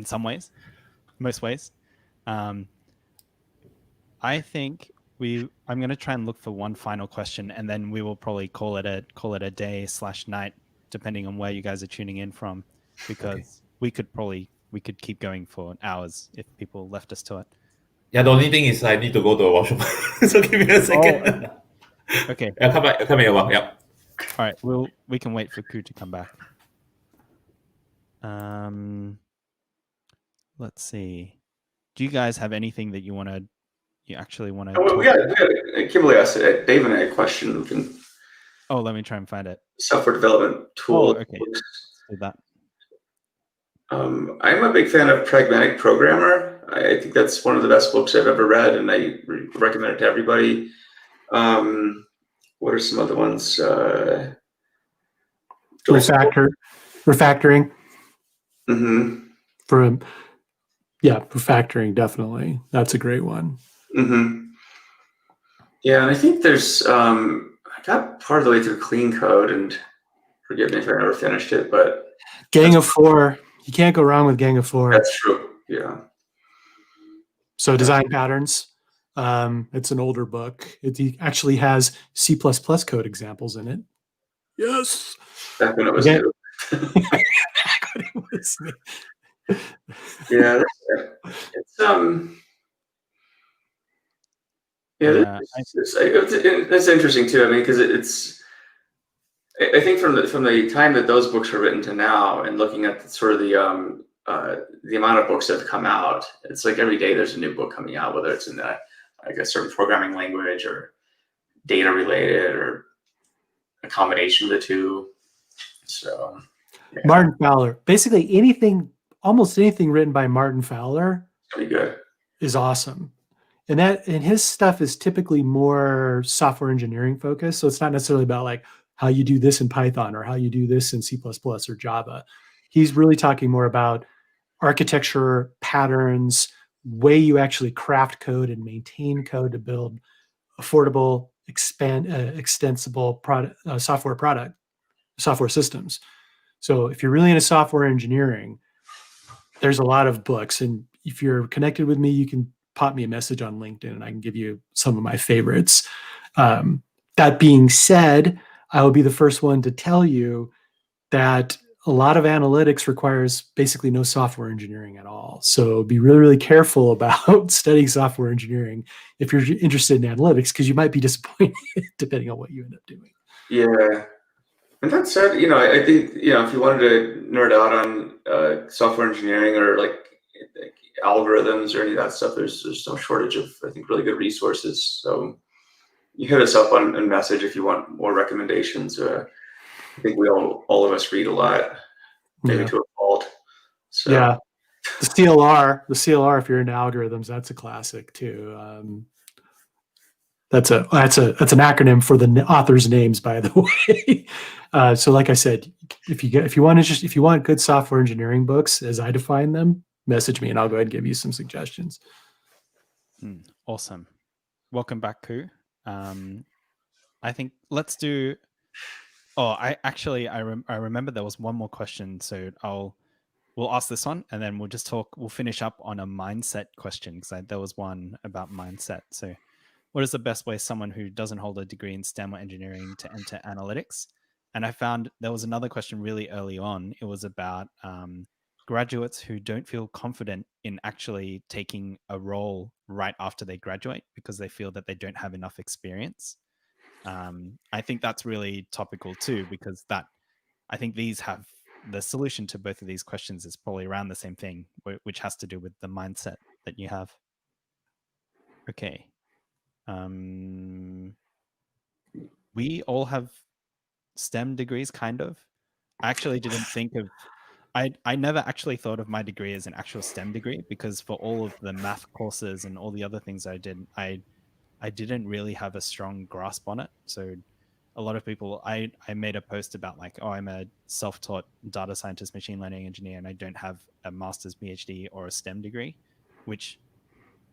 some ways, most ways. I think I'm going to try and look for one final question, and then we will probably call it a day/night, depending on where you guys are tuning in from, because we could keep going for hours if people left us to it. Yeah, the only thing is I need to go to a washroom. So give me a second. Oh, okay. I'll come back. I'll come in a while. Yeah. All right. We can wait for Koo to come back. Let's see. Do you guys have anything that you actually want to? We got Kimberly asked Dave and I a question. Let me try and find it. Software development tool. Oh, okay. So that. I'm a big fan of Pragmatic Programmer. I think that's one of the best books I've ever read, and I recommend it to everybody. What are some other ones? Refactoring. Mm-hmm. Refactoring, definitely. That's a great one. Mm-hmm. Yeah, and I think there's I got part of the way through Clean Code, and forgive me if I never finished it, but Gang of Four. You can't go wrong with Gang of Four. That's true. Yeah. So design patterns. It's an older book. It actually has C++ code examples in it. Yes. Back when it was Okay. new. It was new. Yeah, it's Yeah, it's interesting too. I mean, because I think from the time that those books were written to now, and looking at sort of the amount of books that have come out, it's like every day there's a new book coming out, whether it's in like a certain programming language or data related or a combination of the two. So, yeah. Martin Fowler, basically almost anything written by Martin Fowler Pretty good. is awesome. And his stuff is typically more software engineering focused. So it's not necessarily about like how you do this in Python or how you do this in C++ or Java. He's really talking more about architecture, patterns, way you actually craft code and maintain code to build affordable, extensible software systems. So if you're really into software engineering, there's a lot of books. And if you're connected with me, you can pop me a message on LinkedIn and I can give you some of my favorites. That being said, I will be the first one to tell you that a lot of analytics requires basically no software engineering at all. So be really, really careful about studying software engineering if you're interested in analytics, because you might be disappointed depending on what you end up doing. Yeah. And that said, I think, if you wanted to nerd out on software engineering or like algorithms or any of that stuff, there's no shortage of, I think, really good resources. So you hit us up on message if you want more recommendations. I think all of us read a lot, maybe to a fault. So. Yeah. The CLR, if you're into algorithms, that's a classic too. That's an acronym for the authors' names, by the way. So, like I said, if you want good software engineering books, as I define them, message me and I'll go ahead and give you some suggestions. Awesome. Welcome back, Koo. I think let's do. Oh, I remember there was one more question, so we'll ask this one, and then we'll finish up on a mindset question, because there was one about mindset. So, what is the best way someone who doesn't hold a degree in STEM or engineering to enter analytics? And I found there was another question really early on. It was about graduates who don't feel confident in actually taking a role right after they graduate because they feel that they don't have enough experience. I think that's really topical too, because I think the solution to both of these questions is probably around the same thing, which has to do with the mindset that you have. Okay. We all have STEM degrees, kind of. I actually didn't think of. I never actually thought of my degree as an actual STEM degree, because for all of the math courses and all the other things I did, I didn't really have a strong grasp on it. So a lot of people, I made a post about like, oh, I'm a self-taught data scientist, machine learning engineer, and I don't have a master's, PhD, or a STEM degree, which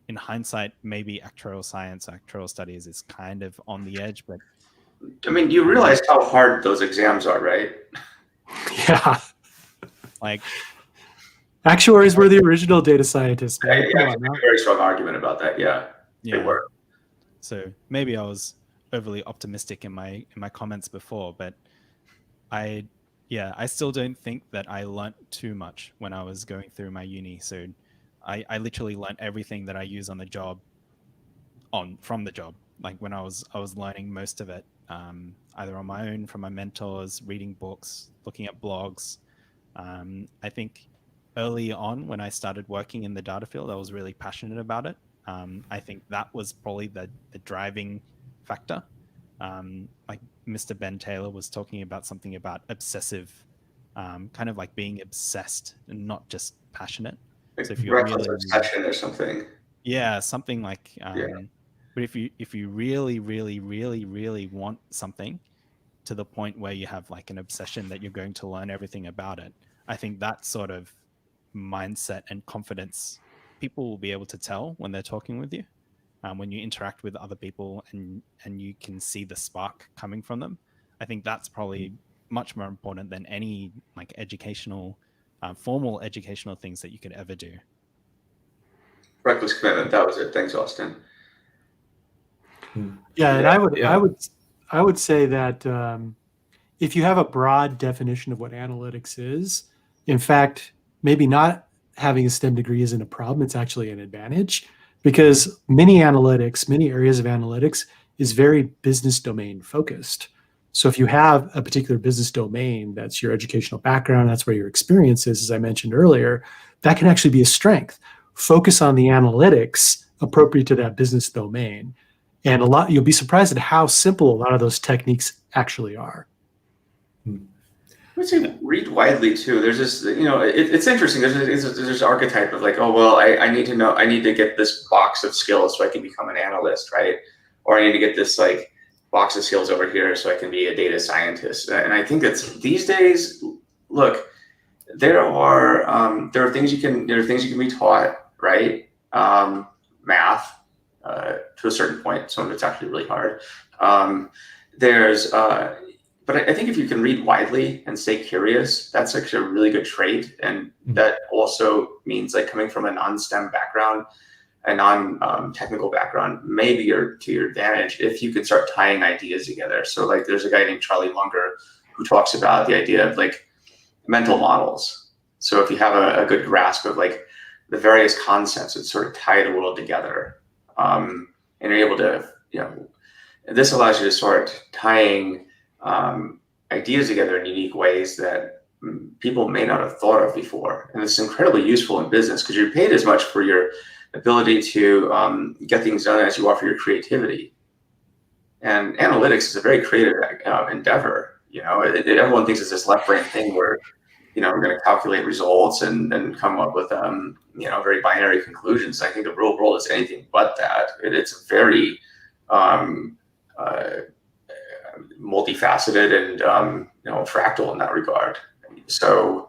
in hindsight, maybe actuarial science, actuarial studies is kind of on the edge. But I mean, you realize how hard those exams are, right? Yeah. Like, actuaries were the original data scientists, man. I have a very strong argument about that. Yeah, they were. So maybe I was overly optimistic in my comments before, but I still don't think that I learnt too much when I was going through my uni. So I literally learnt everything that I use on the job from the job. Like when I was learning most of it, either on my own, from my mentors, reading books, looking at blogs. I think early on when I started working in the data field, I was really passionate about it. I think that was probably the driving factor. Like Mr. Ben Taylor was talking about something about obsessive, kind of like being obsessed and not just passionate. Like so if you're reckless obsession or something. Yeah, something like. But if you really, really, really, really want something to the point where you have like an obsession that you're going to learn everything about it, I think that sort of mindset and confidence, people will be able to tell when they're talking with you, when you interact with other people and you can see the spark coming from them. I think that's probably much more important than any like educational, formal educational things that you could ever do. Reckless commitment. That was it. Thanks, Austin. Yeah, and Yeah. I would say that if you have a broad definition of what analytics is, in fact, maybe not having a STEM degree isn't a problem. It's actually an advantage because many areas of analytics is very business domain focused. So if you have a particular business domain, that's your educational background, that's where your experience is, as I mentioned earlier, that can actually be a strength. Focus on the analytics appropriate to that business domain. And you'll be surprised at how simple a lot of those techniques actually are. I would say read widely too. There's this, it's interesting. There's archetype of like, oh, well, I need to get this box of skills so I can become an analyst, right? Or I need to get this like box of skills over here so I can be a data scientist. And I think that's these days, look, there are things you can be taught, right? Math, to a certain point, some of it's actually really hard. But I think if you can read widely and stay curious, that's actually a really good trait. And that also means like coming from a non-STEM background, a non-technical background, maybe to your advantage if you can start tying ideas together. So like there's a guy named Charlie Munger who talks about the idea of like mental models. So if you have a good grasp of like the various concepts that sort of tie the world together, and you're able to, this allows you to start tying ideas together in unique ways that people may not have thought of before. And it's incredibly useful in business because you're paid as much for your ability to get things done as you are for your creativity. And analytics is a very creative endeavor. Everyone thinks it's this left brain thing where, we're going to calculate results and come up with, very binary conclusions. I think the real world is anything but that. It's very multifaceted and fractal in that regard. So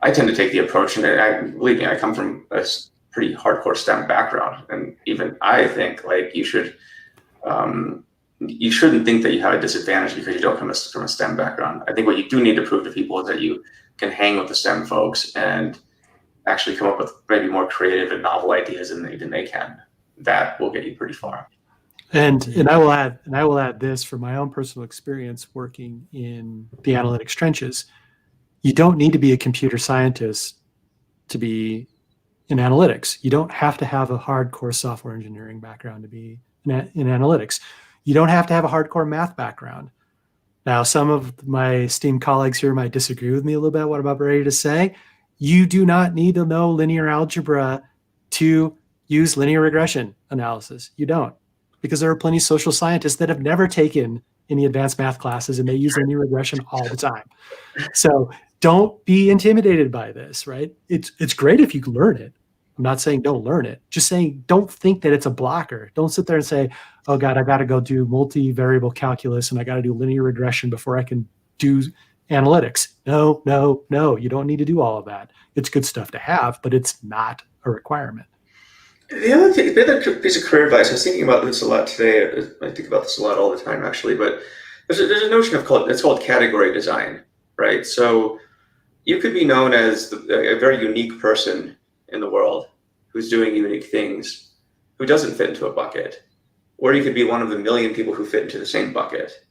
I tend to take the approach, and believe me, I come from a pretty hardcore STEM background, and even I think like you shouldn't think that you have a disadvantage because you don't come from a STEM background. I think what you do need to prove to people is that you can hang with the STEM folks and actually come up with maybe more creative and novel ideas than they can. That will get you pretty far. And I will add this from my own personal experience working in the analytics trenches. You don't need to be a computer scientist to be in analytics. You don't have to have a hardcore software engineering background to be in analytics. You don't have to have a hardcore math background. Now, some of my esteemed colleagues here might disagree with me a little bit what I'm about ready to say. You do not need to know linear algebra to use linear regression analysis. You don't. Because there are plenty of social scientists that have never taken any advanced math classes and they use linear regression all the time. So don't be intimidated by this, right? It's great if you can learn it. I'm not saying don't learn it. Just saying don't think that it's a blocker. Don't sit there and say, oh God, I got to go do multivariable calculus and I got to do linear regression before I can do analytics. No. You don't need to do all of that. It's good stuff to have, but it's not a requirement. The other piece of career advice, I was thinking about this a lot today. I think about this a lot all the time, actually. But there's a notion it's called category design, right? So you could be known as a very unique person in the world who's doing unique things, who doesn't fit into a bucket, or you could be one of the million people who fit into the same bucket.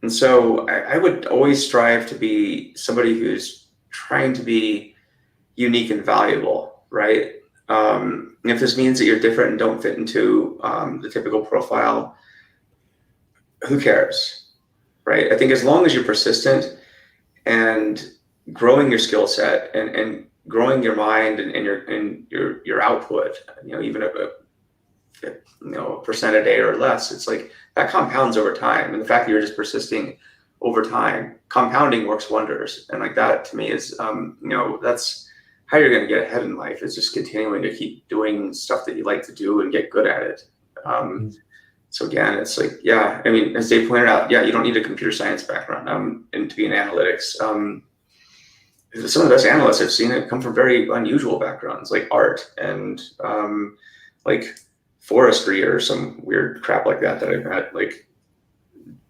And so I would always strive to be somebody who's trying to be unique and valuable, right? If this means that you're different and don't fit into the typical profile, who cares, right? I think as long as you're persistent and growing your skill set and growing your mind and your output, even a percent a day or less, it's like that compounds over time. And the fact that you're just persisting over time, compounding works wonders. And like that to me is, that's how you're going to get ahead in life, is just continuing to keep doing stuff that you like to do and get good at it. So again, it's like, yeah, I mean, as Dave pointed out, yeah, you don't need a computer science background and to be in analytics. Some of the best analysts I've seen come from very unusual backgrounds, like art and like forestry or some weird crap like that I've had, like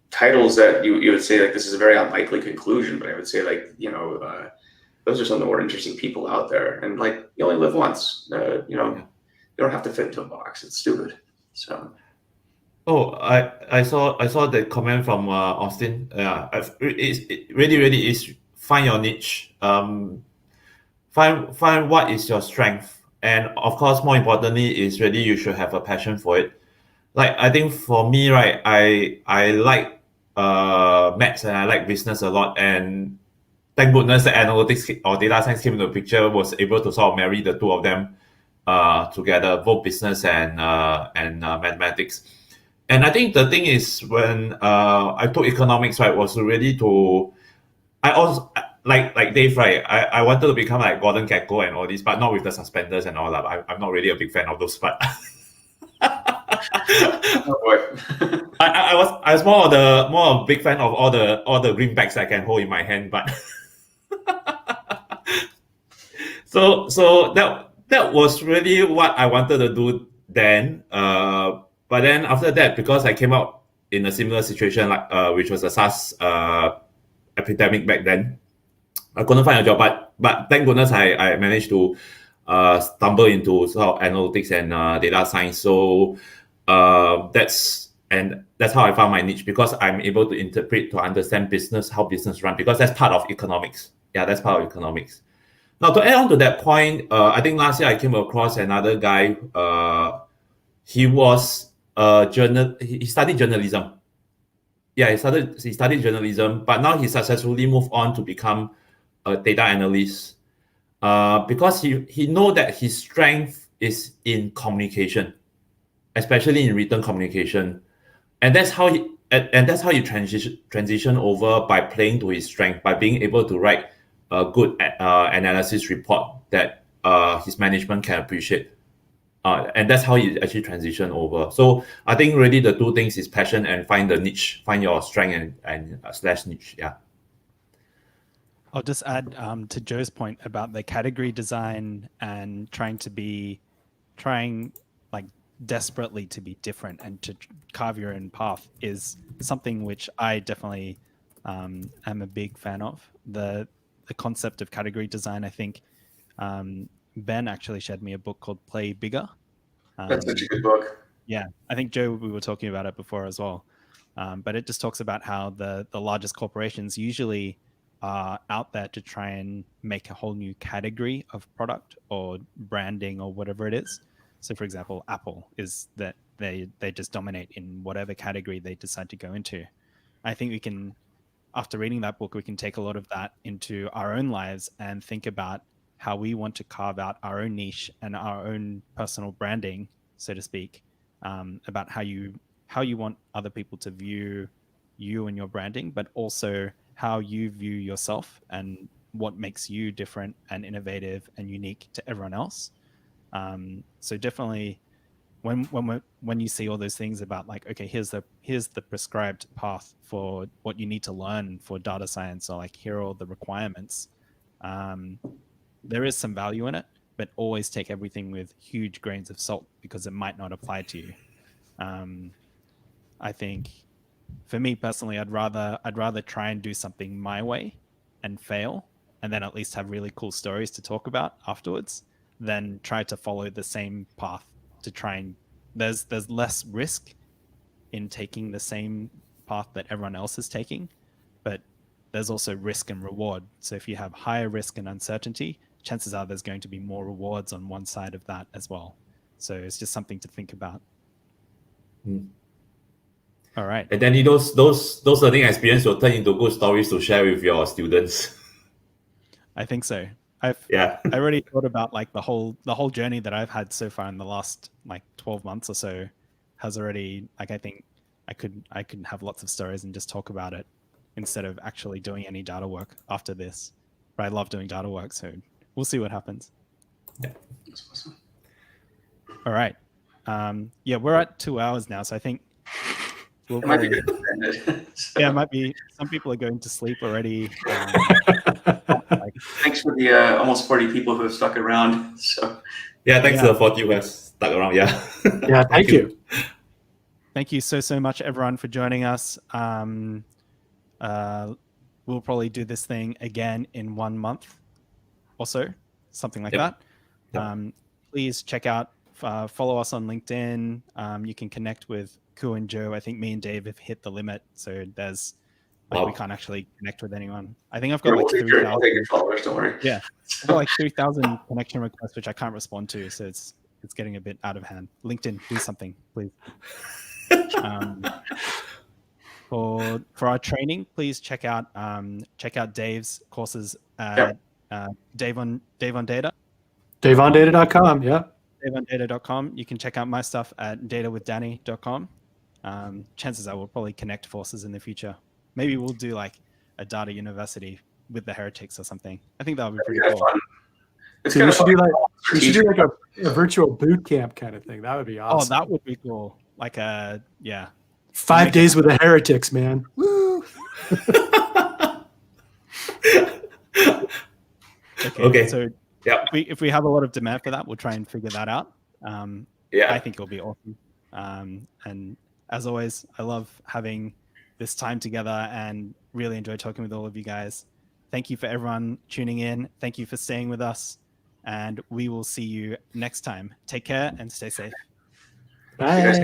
titles that you would say like this is a very unlikely conclusion, but I would say like, those are some of the more interesting people out there. And like, you only live once, you don't have to fit into a box. It's stupid. So. Oh, I saw the comment from Austin. Yeah, it really is find your niche. Find what is your strength, and of course, more importantly, is really you should have a passion for it. Like I think for me, right, I like maths and I like business a lot, and thank goodness the analytics or data science came into the picture, was able to sort of marry the two of them together, both business and mathematics. And I think the thing is when I took economics, right, was really to I also like Dave, right? I wanted to become like Gordon Gekko and all this, but not with the suspenders and all that. I'm not really a big fan of those, but Oh boy. I was more a big fan of all the greenbacks I can hold in my hand, but so that was really what I wanted to do then. But then after that, because I came out in a similar situation, like which was a SARS epidemic back then, I couldn't find a job. But thank goodness I managed to stumble into sort of analytics and data science. So that's how I found my niche, because I'm able to interpret, to understand business, how business run, because that's part of economics. Yeah, that's part of economics. Now, to add on to that point, I think last year I came across another guy. He was a journal. He studied journalism. Yeah, he studied journalism, but now he successfully moved on to become a data analyst. Because he know that his strength is in communication, especially in written communication, and that's how he transition over, by playing to his strength, by being able to write a good analysis report that his management can appreciate. And that's how he actually transition over. So I think really the two things is passion and find the niche, find your strength and slash niche. Yeah. I'll just add to Joe's point about the category design and trying like desperately to be different and to carve your own path is something which I definitely am a big fan of. The concept of category design, I think Ben actually shared me a book called Play Bigger. That's such a good book. Yeah, I think Joe, we were talking about it before as well. But it just talks about how the largest corporations usually are out there to try and make a whole new category of product or branding or whatever it is. So, for example, Apple is that they just dominate in whatever category they decide to go into. I think we can, after reading that book, we can take a lot of that into our own lives and think about how we want to carve out our own niche and our own personal branding, so to speak, about how you want other people to view you and your branding, but also how you view yourself and what makes you different and innovative and unique to everyone else. So definitely, when you see all those things about like, okay, here's the prescribed path for what you need to learn for data science, or like here are all the requirements. There is some value in it, but always take everything with huge grains of salt because it might not apply to you. I think for me personally, I'd rather try and do something my way and fail, and then at least have really cool stories to talk about afterwards, than try to follow the same path to try and there's less risk in taking the same path that everyone else is taking, but there's also risk and reward. So if you have higher risk and uncertainty, chances are there's going to be more rewards on one side of that as well. So it's just something to think about. All right. And then those learning experience will turn into good stories to share with your students. I think so. I already thought about like the whole journey that I've had so far in the last like 12 months or so has already, like, I think I could have lots of stories and just talk about it instead of actually doing any data work after this. But I love doing data work, so we'll see what happens. Yeah. That's awesome. All right. Yeah, we're at 2 hours now, so I think we'll It might be good to end it. So, yeah, it might be. Some people are going to sleep already. thanks for the almost 40 people who have stuck around. So Yeah, thanks to the 40 who have stuck around. Yeah. Yeah, thank you. Thank you so much, everyone, for joining us. We'll probably do this thing again in 1 month or so, something like that. Yep. Please check out follow us on LinkedIn. You can connect with Koo and Joe. I think me and Dave have hit the limit, so there's we Wow. can't actually connect with anyone. I think I've Yeah, got we'll like take your 3,000. followers. Don't worry. Yeah, I've got like 3,000 connection requests which I can't respond to, so it's getting a bit out of hand. LinkedIn, do something, please. For our training, please check out Dave's courses at Dave on Data. DaveOnData.com. Yeah. DaveOnData.com. You can check out my stuff at datawithdanny.com. Chances are we'll probably connect forces in the future. Maybe we'll do like a data university with the Heretics or something. I think that would be pretty cool. Fun. It's So kind we of should fun. do like a virtual boot camp kind of thing. That would be awesome. Oh, that would be cool. Like a 5 days with the Heretics, man. Woo! Okay. So if we have a lot of demand for that, we'll try and figure that out. I think it'll be awesome. And as always, I love having this time together and really enjoy talking with all of you guys. Thank you for everyone tuning in. Thank you for staying with us. And we will see you next time. Take care and stay safe. Bye.